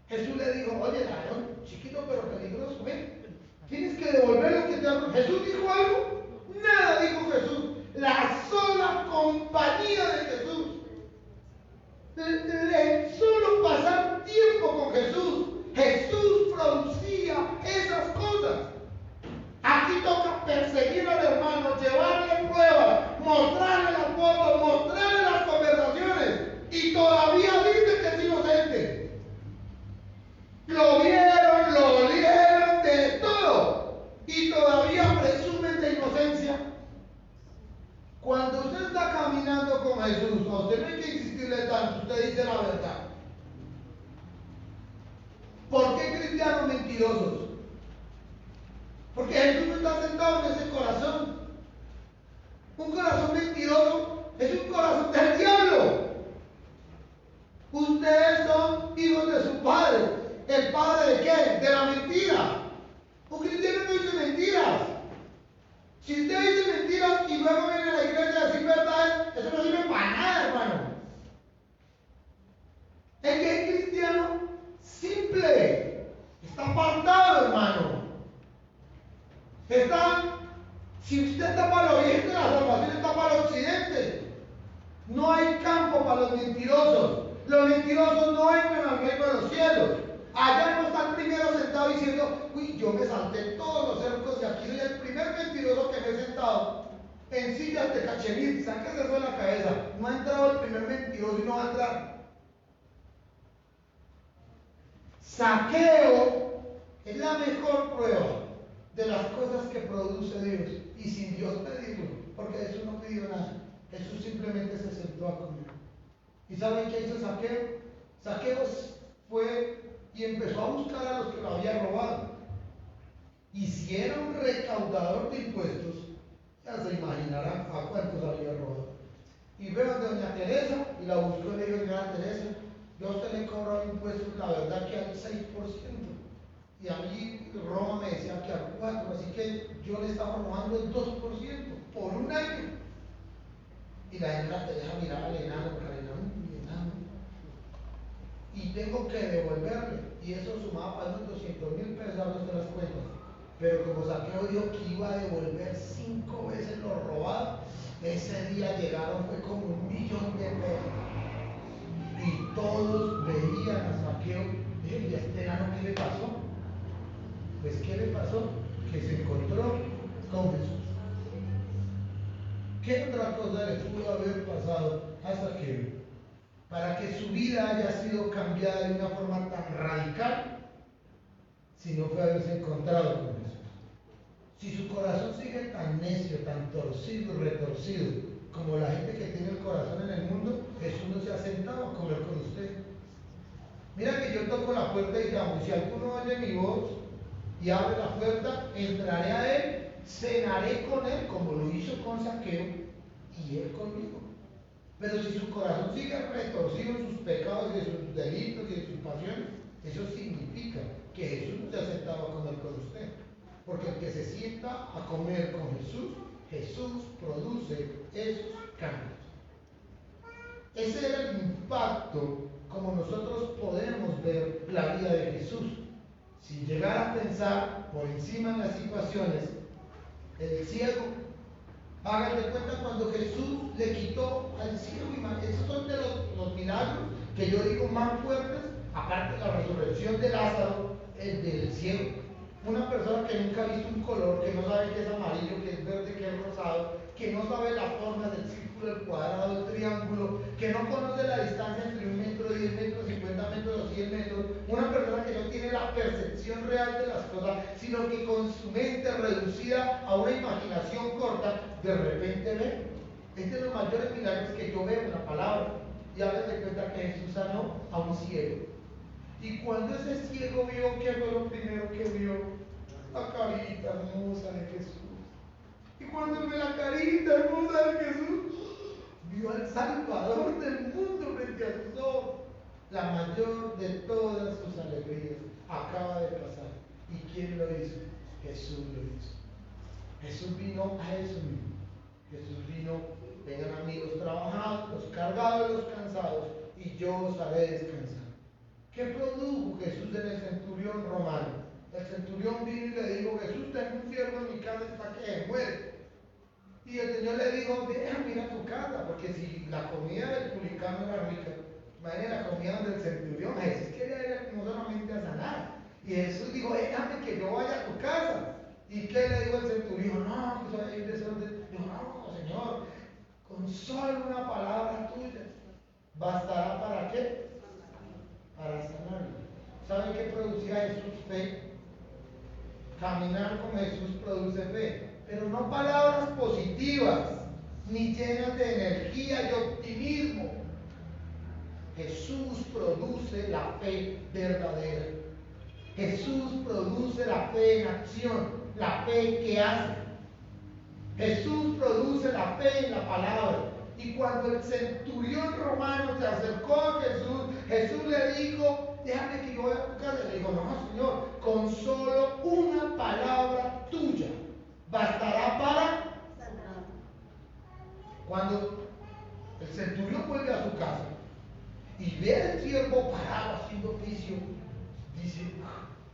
Jesús le dijo, oye ladrón, chiquito pero peligroso, ven, tienes que devolver lo que te ha robado. Jesús dijo algo. Nada dijo Jesús. La sola compañía de Jesús, solo pasar tiempo con Jesús, Jesús producía esas cosas. Aquí toca cristianos mentirosos. Porque Jesús no está sentado en ese corazón. Un corazón mentiroso es un corazón del diablo. Ustedes son hijos de su padre. ¿El padre de qué? De la mentira. Un cristiano no dice mentiras. Si usted dice mentiras y luego viene a la iglesia a decir verdades, eso no sirve para nada, hermano. El que es cristiano simple está apartado, hermano. Si usted está para el oriente, la salvación está para el occidente. No hay campo para los mentirosos. Los mentirosos no entran al reino de los cielos. Allá no está el primero sentado diciendo, uy, yo me salté todos los cercos y aquí soy el primer mentiroso que me he sentado en sillas de cachemir. Sáquese eso de la cabeza. No ha entrado el primer mentiroso y no va a entrar. Saqueo es la mejor prueba de las cosas que produce Dios. Y sin Dios pedirlo, porque Jesús no pidió nada. Jesús simplemente se sentó a comer. ¿Y saben qué hizo Saqueo? Saqueo fue y empezó a buscar a los que lo habían robado. Y si era un recaudador de impuestos, ya se imaginarán a cuántos había robado. Y veo a doña Teresa y la buscó y le dijo, doña Teresa, yo a usted le he cobrado impuestos, la verdad que al 6%. Y a mí Roma me decía que al 4%, así que yo le estaba robando el 2% por un año. Y la señora Teresa miraba al enano, y tengo que devolverle, y eso sumaba para unos 200,000 pesos, ahora usted las cuentas. Pero como Saqueo dijo que iba a devolver 5 veces lo robado, ese día llegaron, fue como 1,000,000 de pesos. Y todos veían a Saqueo, ¿y a este enano qué le pasó? Pues ¿qué le pasó? Que se encontró con Jesús. ¿Qué otra cosa le pudo haber pasado a Saqueo para que su vida haya sido cambiada de una forma tan radical si no fue haberse encontrado con Jesús? Si su corazón sigue tan necio, tan torcido y retorcido como la gente que tiene el corazón en el mundo, Jesús no se ha sentado a comer con usted. Mira que yo toco la puerta y llamo, y si alguno oye mi voz y abre la puerta, entraré a él, cenaré con él, como lo hizo con Saqueo, y él conmigo. Pero si su corazón sigue retorcido en sus pecados y en sus delitos y en sus pasiones, eso significa que Jesús no se ha sentado a comer con usted. Porque el que se sienta a comer con Jesús, Jesús produce esos cambios. Ese era el impacto como nosotros podemos ver la vida de Jesús. Si llegara a pensar por encima en las situaciones, el ciego, hagan de cuenta cuando Jesús le quitó al ciego, esos son de los milagros que yo digo más fuertes, aparte de la resurrección de Lázaro, el del ciego. Una persona que nunca ha visto un color, que no sabe qué es amarillo, qué es verde, qué es rosado, que no sabe la forma del círculo, el cuadrado, el triángulo, que no conoce la distancia entre 1 metro, 10 metros, 50 metros o 100 metros. Una persona que no tiene la percepción real de las cosas, sino que con su mente reducida a una imaginación corta, de repente ve. Este es de los mayores milagros que yo veo en la palabra. Y hagan de cuenta que Jesús sanó a un ciego. Y cuando ese ciego vio, ¿qué fue lo primero que vio? La carita hermosa de Jesús. Y cuando vio la carita hermosa de Jesús, vio al Salvador del mundo frente a sus ojos. La mayor de todas sus alegrías acaba de pasar. ¿Y quién lo hizo? Jesús lo hizo. Jesús vino a eso mismo. Jesús vino, vengan amigos trabajados, los cargados y los cansados, y yo os haré descansar. ¿Qué produjo Jesús en el centurión romano? El centurión vino y le dijo, Jesús, tengo un siervo en mi casa, está que muere. Y el Señor le dijo, déjame ir a tu casa, porque si la comida del publicano era rica, imagínate la comida del centurión. Jesús quería ir no solamente a sanar. Y Jesús dijo, déjame que yo vaya a tu casa. ¿Y qué le dijo el centurión? No, que soy de desorden. Dijo, no, Señor, con solo una palabra tuya, ¿bastará para qué? Para sanarlo. ¿Saben qué producía Jesús? Fe. Caminar con Jesús produce fe, pero no palabras positivas, ni llenas de energía y optimismo. Jesús produce la fe verdadera. Jesús produce la fe en acción, la fe que hace. Jesús produce la fe en la palabra. Y cuando el centurión romano se acercó a Jesús, Jesús le dijo, déjame que yo vaya a tu casa. Le dijo, no, Señor, con solo una palabra tuya bastará para sanar. Cuando el centurión vuelve a su casa y ve al siervo parado haciendo oficio, dice,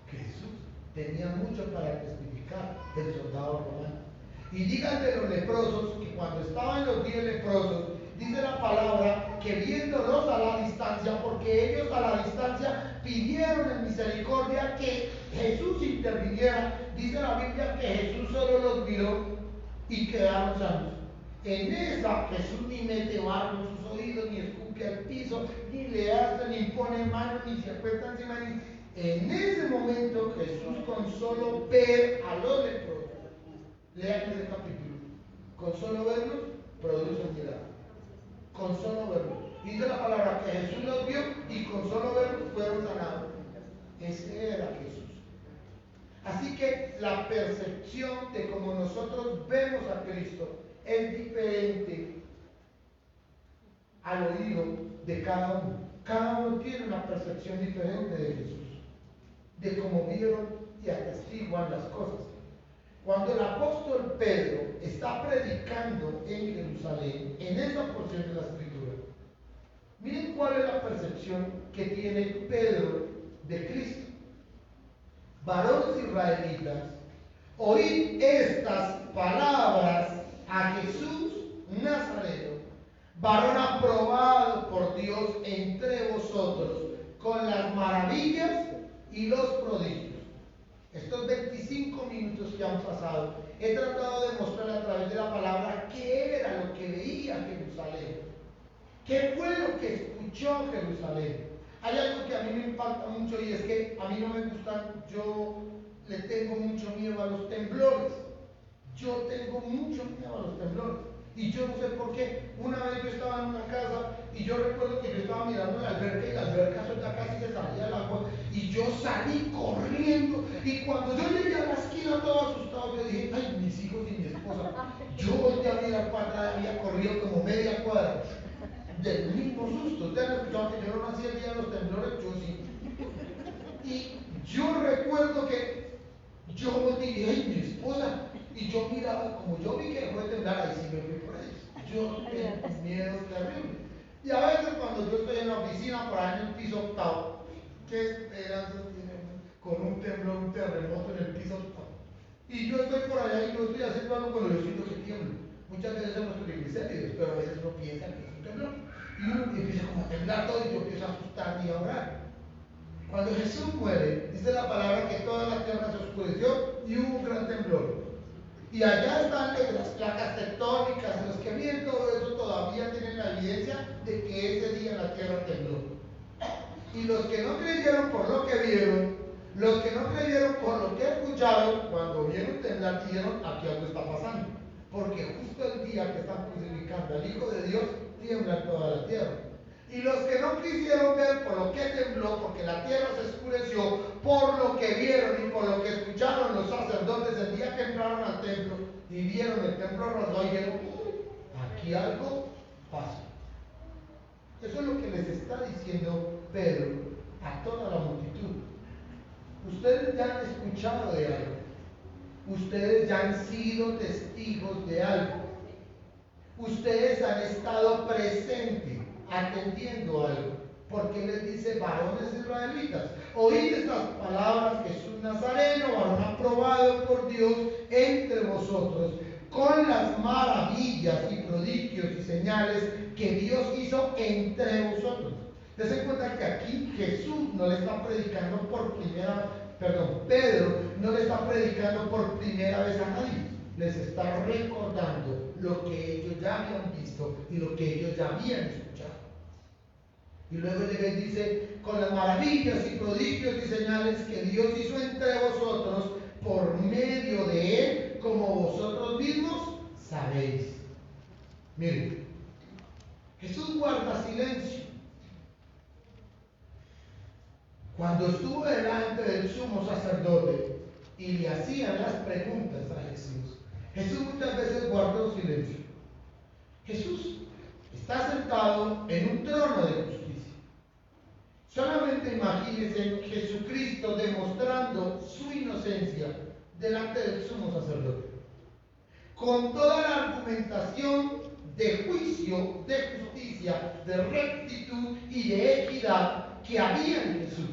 Jesús tenía mucho para testificar del soldado romano. Y digan de los leprosos que cuando estaban los 10 leprosos, dice la palabra que viéndolos a la distancia, porque ellos a la distancia pidieron en misericordia que Jesús interviniera, dice la Biblia que Jesús solo los miró y quedaron sanos. En esa Jesús ni mete barro en sus oídos, ni escupe al piso, ni le hace, ni pone mano, ni se acuesta encima, ni... En ese momento Jesús con solo ver a los leprosos, lean ese capítulo, con solo verlos produce milagros. Con solo verlos. Dice la palabra que Jesús los vio y con solo verlos fueron sanados. Ese era Jesús. Así que la percepción de cómo nosotros vemos a Cristo es diferente al oído de cada uno. Cada uno tiene una percepción diferente de Jesús, de cómo vieron y atestiguan las cosas. Cuando el apóstol Pedro está predicando en Jerusalén, en esa porción de la Escritura, miren cuál es la percepción que tiene Pedro de Cristo. Varones israelitas, oíd estas palabras a Jesús Nazareno, varón aprobado por Dios entre vosotros, con las maravillas y los prodigios. Estos 25 minutos que han pasado, he tratado de mostrar a través de la palabra qué era lo que veía Jerusalén, qué fue lo que escuchó Jerusalén. Hay algo que a mí me impacta mucho y es que a mí no me gustan, yo le tengo mucho miedo a los temblores. Yo tengo mucho miedo a los temblores. Y yo no sé por qué. Una vez yo estaba en una casa y yo recuerdo que yo estaba mirando la alberca y la alberca casi se salía el agua. Y yo salí corriendo. Y cuando yo llegué a la esquina todo asustado, yo dije, ay, mis hijos y mi esposa. Yo volteé a mirar para atrás, había corrido como media cuadra. Del mismo susto. Ustedes han escuchado que yo no nací el día de los temblores, yo sí. Y yo recuerdo que yo dije, ay, mi esposa. Y yo miraba, como yo vi que dejó de temblar, ahí sí me fui por ahí. Yo tengo miedo terrible. Y a veces cuando yo estoy en la oficina, por ahí en el piso octavo, ¿qué esperanzas tienen con un temblor, un terremoto en el piso octavo? Y yo estoy por allá y yo estoy haciendo algo cuando yo siento que tiemblo. Muchas veces son nuestros triglicéridos, pero a veces uno piensa que es un temblor. Y uno empieza como a temblar todo y yo empiezo a asustarme y a orar. Cuando Jesús muere, dice la palabra que toda la tierra se oscureció y hubo un gran temblor. Y allá están las placas tectónicas, los que vienen todo eso todavía tienen la evidencia de que ese día la tierra tembló. Y los que no creyeron por lo que vieron, los que no creyeron por lo que escucharon, cuando vieron temblar dijeron, aquí algo está pasando. Porque justo el día que están crucificando al Hijo de Dios, tiembla toda la tierra. Y los que no quisieron ver por lo que tembló, porque la tierra se oscureció, por lo que vieron y por lo que escucharon los sacerdotes el día que entraron al templo y vieron el templo rasgado y dijeron, aquí algo pasa. Eso es lo que les está diciendo Pedro a toda la multitud. Ustedes ya han escuchado de algo. Ustedes ya han sido testigos de algo. Ustedes han estado presentes atendiendo algo. Porque les dice varones israelitas, oíd estas palabras, Jesús Nazareno, varón aprobado por Dios entre vosotros, con las maravillas y prodigios y señales que Dios hizo entre vosotros. Dense cuenta que aquí Jesús no le está predicando Pedro no le está predicando por primera vez a nadie. Les está recordando lo que ellos ya habían visto y lo que ellos ya habían escuchado. Y luego les dice, con las maravillas y prodigios y señales que Dios hizo entre vosotros por medio de Él, como vosotros mismos sabéis. Miren, Jesús guarda silencio. cuando estuvo delante del sumo sacerdote y le hacían las preguntas a Jesús, Jesús muchas veces guardó silencio. Jesús está sentado en un trono de justicia. Solamente imagínense Jesucristo demostrando su inocencia delante del sumo sacerdote, con toda la argumentación de juicio, de justicia, de rectitud y de equidad que había en Jesús,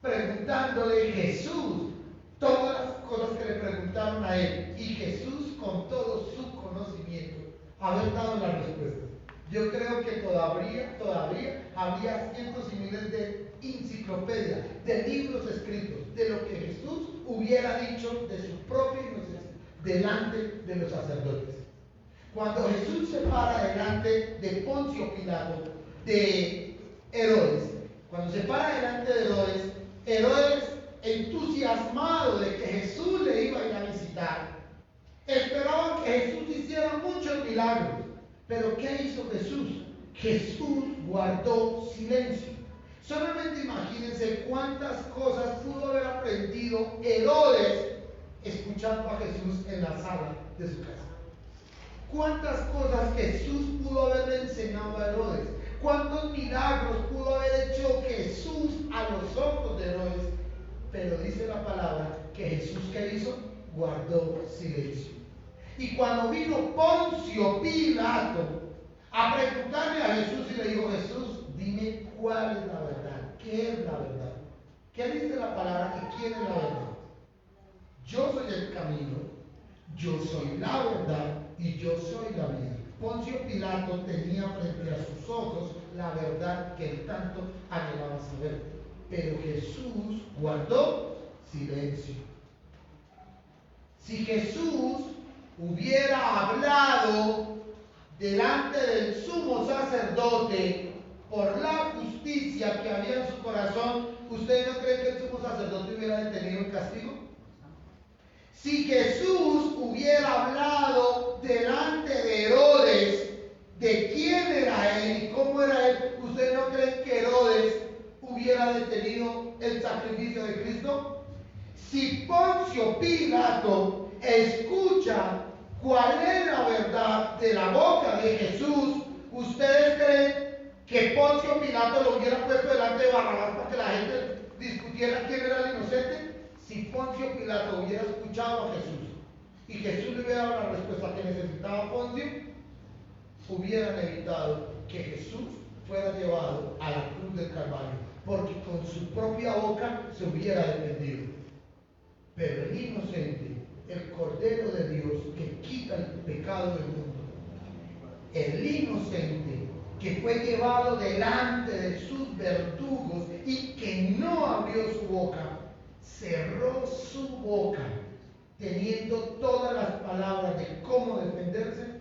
preguntándole Jesús todas las cosas que le preguntaron a él, y Jesús con todo su conocimiento haber dado la respuesta. Yo creo que todavía habría cientos y miles de enciclopedias, de libros escritos, de lo que Jesús hubiera dicho de su propia inocencia delante de los sacerdotes. Cuando Jesús se para delante de Poncio Pilato, de Herodes, cuando se para delante de Herodes, Herodes, entusiasmado de que Jesús le iba a ir a visitar, esperaban que Jesús hiciera muchos milagros. Pero ¿qué hizo Jesús? Jesús guardó silencio. Solamente imagínense cuántas cosas pudo haber aprendido Herodes escuchando a Jesús en la sala de su casa. Cuántas cosas Jesús pudo haberle enseñado a Herodes. Cuántos milagros pudo haber hecho Jesús a los ojos de Herodes. Pero dice la palabra que Jesús, ¿qué hizo? Guardó silencio. Y cuando vino Poncio Pilato a preguntarle a Jesús y le dijo: Jesús, dime cuál es la verdad, qué es la verdad. ¿Qué dice la palabra? Que quién es la verdad. Yo soy el camino, yo soy la verdad y yo soy la vida. Poncio Pilato tenía frente a sus ojos la verdad que él tanto anhelaba saber, pero Jesús guardó silencio. Si Jesús hubiera hablado delante del sumo sacerdote por la justicia que había en su corazón, ¿usted no cree que el sumo sacerdote hubiera detenido el castigo? Si Jesús hubiera hablado delante de Herodes de quién era él y cómo era él, ¿usted no cree que Herodes hubiera detenido el sacrificio de Cristo? Si Poncio Pilato escucha cuál es la verdad de la boca de Jesús, ¿ustedes creen que Poncio Pilato lo hubiera puesto delante de Barrabás para que la gente discutiera quién era el inocente? Si Poncio Pilato hubiera escuchado a Jesús y Jesús le hubiera dado la respuesta que necesitaba Poncio, hubieran evitado que Jesús fuera llevado a la cruz del Calvario, porque con su propia boca se hubiera defendido. Pero el inocente, el Cordero de Dios que quita el pecado del mundo, el inocente que fue llevado delante de sus verdugos y que no abrió su boca, cerró su boca, teniendo todas las palabras de cómo defenderse,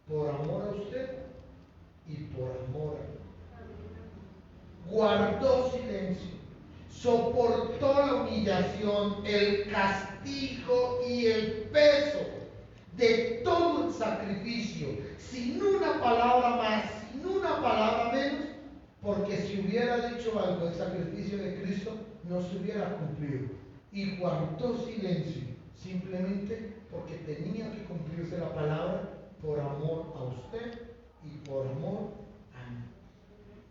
por amor a usted y por amor a mí. Guardó silencio, soportó la humillación, el castigo y el peso de todo el sacrificio, sin una palabra más, sin una palabra menos, porque si hubiera dicho algo, el sacrificio de Cristo no se hubiera cumplido. Y guardó silencio, simplemente porque tenía que cumplirse la palabra por amor a usted y por amor a mí.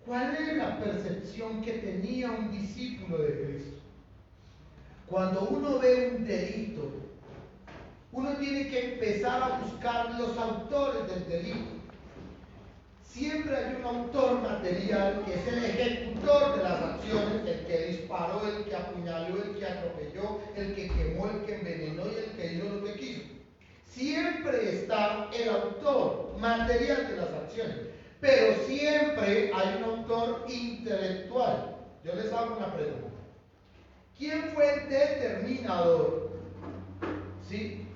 ¿Cuál es la percepción que tenía un discípulo de Cristo? Cuando uno ve un delito, uno tiene que empezar a buscar los autores del delito. Siempre hay un autor material que es el ejecutor de las acciones, el que disparó, el que apuñaló, el que atropelló, el que quemó, el que envenenó y el que hizo lo que quiso. Siempre está el autor material de las acciones, pero siempre hay un autor intelectual. Yo les hago una pregunta. ¿Quién fue el determinador, ¿sí?,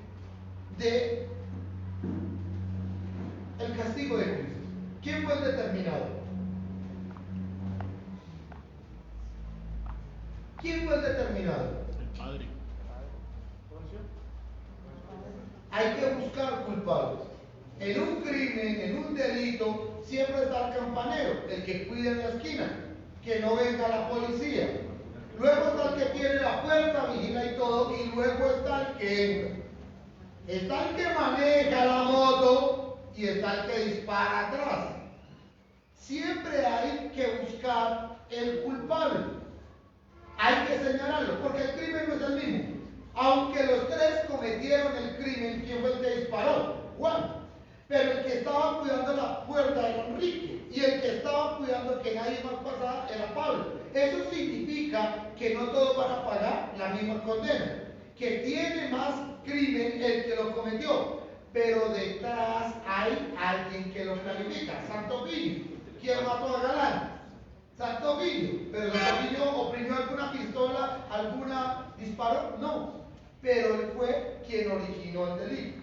de el castigo de Cristo? ¿Quién fue el determinador? ¿Quién fue el determinador? El Padre. Hay que buscar culpables. En un crimen, en un delito, siempre está el campanero, el que cuida en la esquina, que no venga la policía. luego está el que tiene la puerta, vigila y todo, y luego está el que entra. Está el que maneja la moto y está el que dispara atrás. Siempre hay que buscar el culpable. Hay que señalarlo, porque el crimen no es el mismo. Aunque los tres cometieron el crimen, ¿quién fue el que disparó? Juan. Pero el que estaba cuidando la puerta era Enrique. Y el que estaba cuidando que nadie más pasara era Pablo. Eso significa que no todos van a pagar la misma condena. Que tiene más crimen el que lo cometió. Pero detrás hay alguien que lo clarifica. Santo Ovidio. ¿Quién mató a Galán? Santo Ovidio. Pero Santo Ovidio oprimió alguna pistola, alguna disparó. No. Pero él fue quien originó el delito.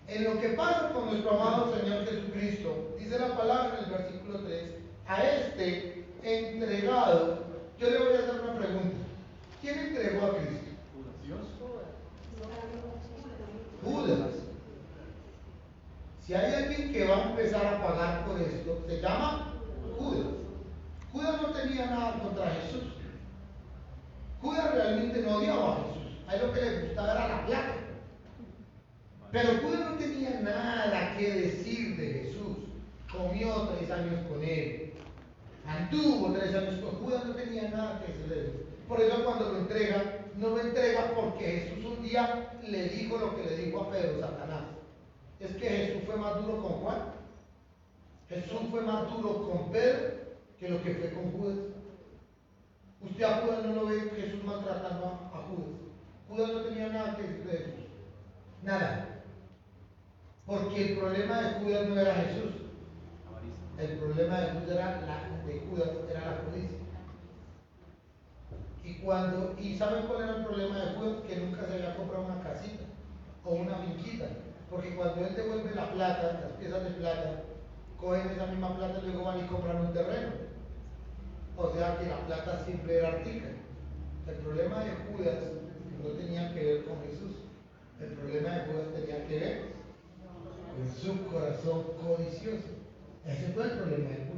En lo que pasa con nuestro amado Señor Jesucristo, dice la palabra en el versículo 3, a este entregado, yo le voy a hacer una pregunta. ¿Quién entregó a Cristo? Dios. Judas. Si hay alguien que va a empezar a pagar por esto, se llama Judas. Judas no tenía nada contra Jesús. Judas realmente no odiaba a Jesús. A él lo que le gustaba era la plata. Pero Judas no tenía nada que decir de Jesús. Comió 3 años con él. Anduvo 3 años con Judas, no tenía nada que decir de él. Por eso cuando lo entrega, no lo entrega porque Jesús un día le dijo lo que le dijo a Pedro, Satanás. Es que Jesús fue más duro con Juan. Jesús fue más duro con Pedro que lo que fue con Judas. Usted a Judas no lo ve Jesús maltratando a Judas. Judas no tenía nada que decir de Jesús. Nada. Porque el problema de Judas no era Jesús. El problema de Judas era la codicia. ¿Y saben cuál era el problema de Judas? Que nunca se había comprado una casita o una finquita. Porque cuando él devuelve la plata, las piezas de plata, cogen esa misma plata y luego van y compran un terreno. O sea que la plata siempre era rica. El problema de Judas no tenía que ver con Jesús. El problema de Judas tenía que ver con su corazón codicioso. Ese fue el problema de Judas.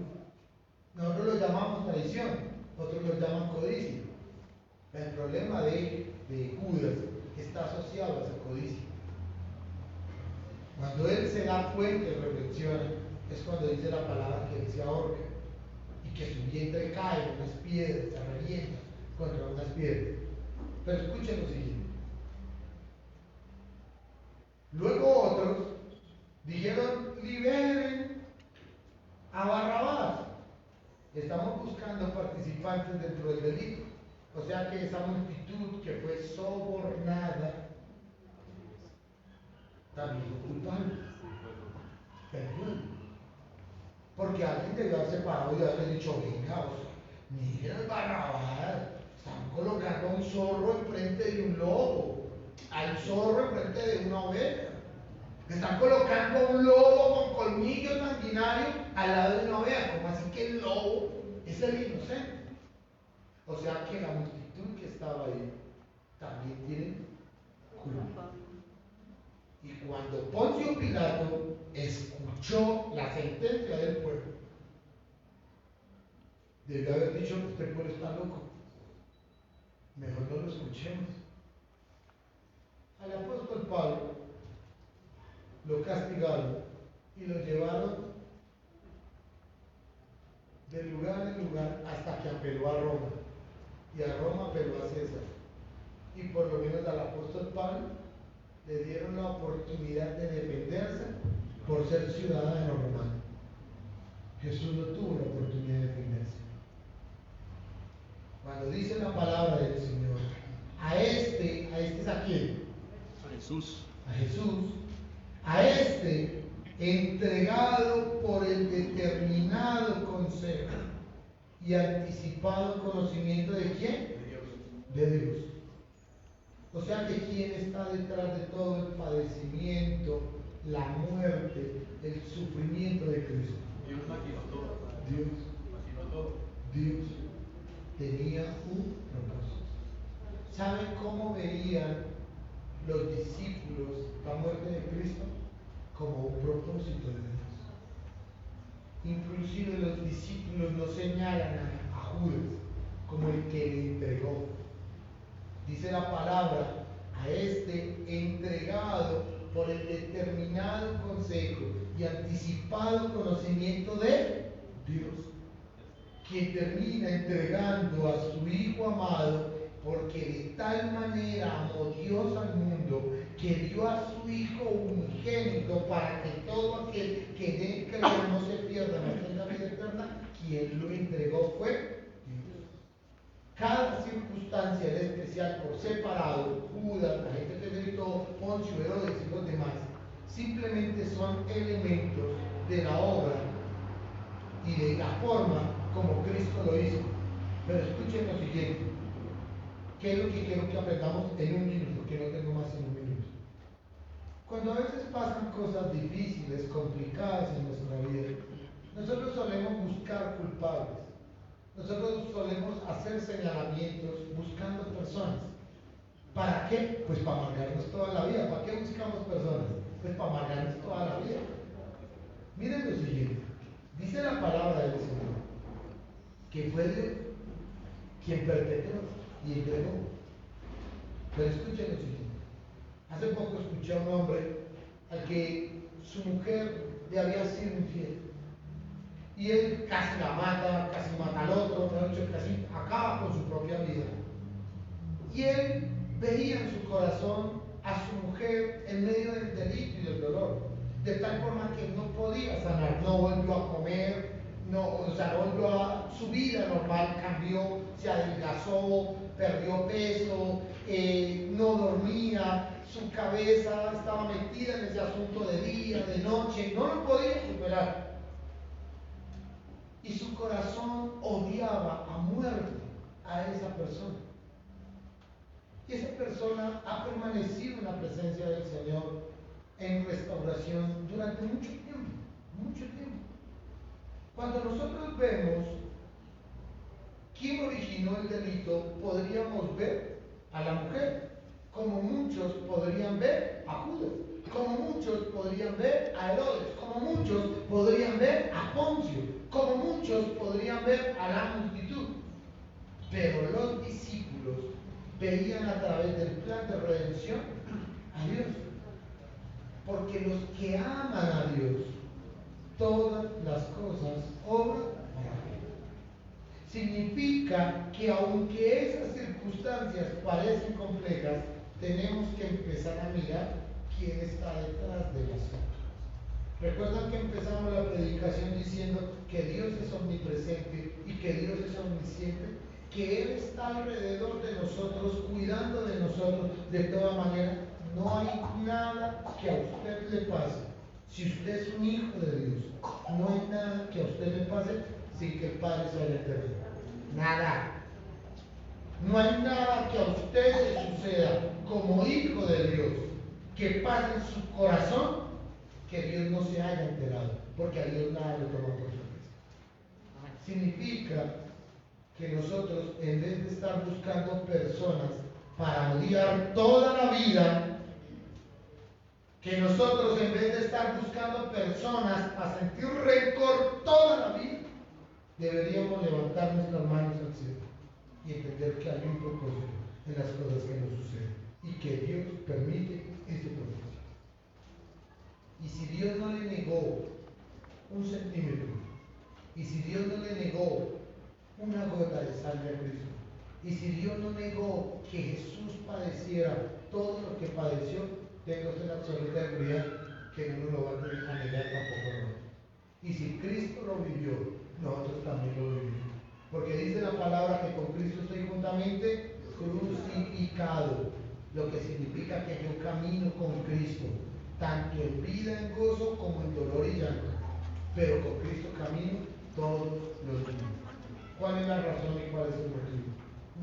Nosotros lo llamamos traición, otros lo llaman codicia. El problema de Judas está asociado a esa codicia. Cuando él se da cuenta y reflexiona, es cuando dice la palabra que él se ahorca y que su vientre cae en unas piedras, se revienta contra unas piedras. Pero escuchen lo siguiente. Luego otros dijeron, liberen a Barrabás. Estamos buscando participantes dentro del delito. O sea que esa multitud que fue sobornada también fue culpable. Porque alguien debió haberse parado y haberle dicho, venga, miren al Barrabás, están colocando a un zorro enfrente de un lobo, al zorro enfrente de una oveja. Están colocando a un lobo con colmillos sanguinarios al lado de una oveja. Como así que el lobo es el inocente. O sea que la multitud que estaba ahí también tiene culpa. Y cuando Poncio Pilato escuchó la sentencia del pueblo, debió haber dicho que este pueblo está loco. Mejor no lo escuchemos. Al apóstol Pablo lo castigaron y lo llevaron de lugar en lugar hasta que apeló a Roma. Y a Roma apeló a César. Y por lo menos al apóstol Pablo le dieron la oportunidad de defenderse por ser ciudadano romano. Jesús no tuvo la oportunidad de defenderse. Cuando dice la palabra del Señor, a este es a quién? A Jesús. A Jesús. A este entregado por el determinado consejo y anticipado conocimiento de quién? De Dios. O sea que quién está detrás de todo el padecimiento, la muerte, el sufrimiento de Cristo. Dios maquinó todo. Dios. Maquinó todo. Dios tenía un propósito. ¿Saben cómo veían los discípulos la muerte de Cristo? Como un propósito de Dios. Inclusive los discípulos no señalan a Judas como el que le entregó. Dice la palabra, a este entregado por el determinado consejo y anticipado conocimiento de Dios, quien termina entregando a su Hijo amado, porque de tal manera amó Dios al mundo, que dio a su Hijo unigénito, para que todo aquel que en él crea no se pierda, mas tenga vida eterna. Quien lo entregó fue Dios. Cada circunstancia en especial por separado, Judas, la gente que gritó, Poncio, Herodes y los demás, simplemente son elementos de la obra y de la forma como Cristo lo hizo. Pero escuchen lo siguiente, que es lo que quiero que aprendamos en un minuto, que no tengo más en un minuto. Cuando a veces pasan cosas difíciles, complicadas en nuestra vida, nosotros solemos buscar culpables. Nosotros solemos hacer señalamientos buscando personas. ¿Para qué? Pues para amargarnos toda la vida. ¿Para qué buscamos personas? Pues para amargarnos toda la vida. Miren lo siguiente. Dice la palabra del Señor que fue Dios quien perpetró y entregó. Pero escuchen lo siguiente. Hace poco escuché a un hombre al que su mujer le había sido infiel. Y él casi la mata, casi mata al otro, casi acaba con su propia vida. Y él veía en su corazón a su mujer en medio del delito y del dolor, de tal forma que no podía sanar, no volvió a comer, no volvió a su vida normal, cambió, se adelgazó, perdió peso, no dormía, su cabeza estaba metida en ese asunto de día, de noche, no lo podía superar. Y su corazón odiaba a muerte a esa persona. Y esa persona ha permanecido en la presencia del Señor en restauración durante mucho tiempo, mucho tiempo. Cuando nosotros vemos quién originó el delito, podríamos ver a la mujer, como muchos podrían ver a Judas, como muchos podrían ver a Herodes, como muchos podrían ver a Poncio, como muchos podrían ver a la multitud. Pero los discípulos veían a través del plan de redención a Dios. Porque los que aman a Dios, todas las cosas obran para bien. Significa que aunque esas circunstancias parecen complejas, tenemos que empezar a mirar quién está detrás de las cosas. ¿Recuerdan que empezamos la predicación diciendo que Dios es omnipresente y que Dios es omnisciente? Que Él está alrededor de nosotros, cuidando de nosotros de toda manera. No hay nada que a usted le pase. Si usted es un hijo de Dios, no hay nada que a usted le pase sin que el Padre sea el eterno. Nada. No hay nada que a usted le suceda como hijo de Dios que pase en su corazón que Dios no se haya enterado, porque a Dios nada lo toma por sorpresa. Significa que nosotros, en vez de estar buscando personas para odiar toda la vida, que nosotros, en vez de estar buscando personas para sentir rencor toda la vida, deberíamos levantar nuestras manos al cielo y entender que hay un propósito en las cosas que nos suceden y que Dios permite ese propósito. Y si Dios no le negó un centímetro, y si Dios no le negó una gota de sangre a Cristo, y si Dios no negó que Jesús padeciera todo lo que padeció, tengo usted la absoluta seguridad que no nos lo va a negar tampoco nosotros. Y si Cristo lo vivió, nosotros también lo vivimos. Porque dice la palabra que con Cristo estoy juntamente crucificado, lo que significa que yo camino con Cristo, tanto en vida, en gozo, como en dolor y llanto. Pero con Cristo camino todos los días. ¿Cuál es la razón y cuál es el motivo?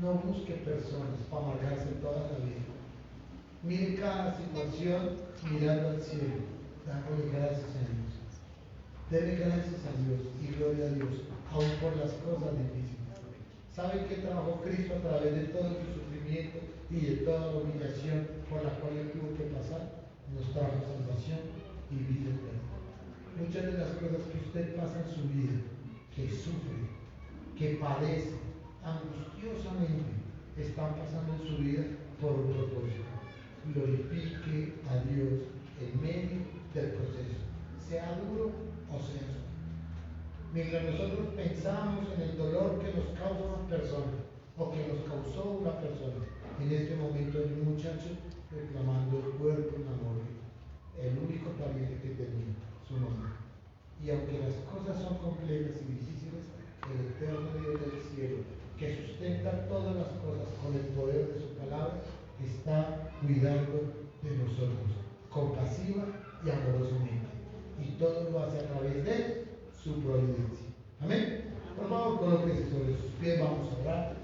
No busque personas para amargarse toda la vida. Mire cada situación mirando al cielo, dándole gracias a Dios. Dele gracias a Dios y gloria a Dios, aun por las cosas difíciles. ¿Sabe qué trabajó Cristo a través de todo su sufrimiento y de toda la humillación por la cual él tuvo que pasar? Nos trajo salvación y vida eterna. Muchas de las cosas que usted pasa en su vida, que sufre, que padece, angustiosamente están pasando en su vida por un propósito. Glorifique a Dios en medio del proceso, sea duro o sea suave. Mientras nosotros pensamos en el dolor que nos causa una persona o que nos causó una persona, en este momento hay un muchacho reclamando el cuerpo en la morgue, el único pariente que tenía, su nombre. Y aunque las cosas son complejas y difíciles, el eterno Dios del cielo, que sustenta todas las cosas con el poder de su palabra, está cuidando de nosotros, compasiva y amorosamente. Y todo lo hace a través de su providencia. Amén. Por favor, colóquese sobre sus pies, vamos a orar.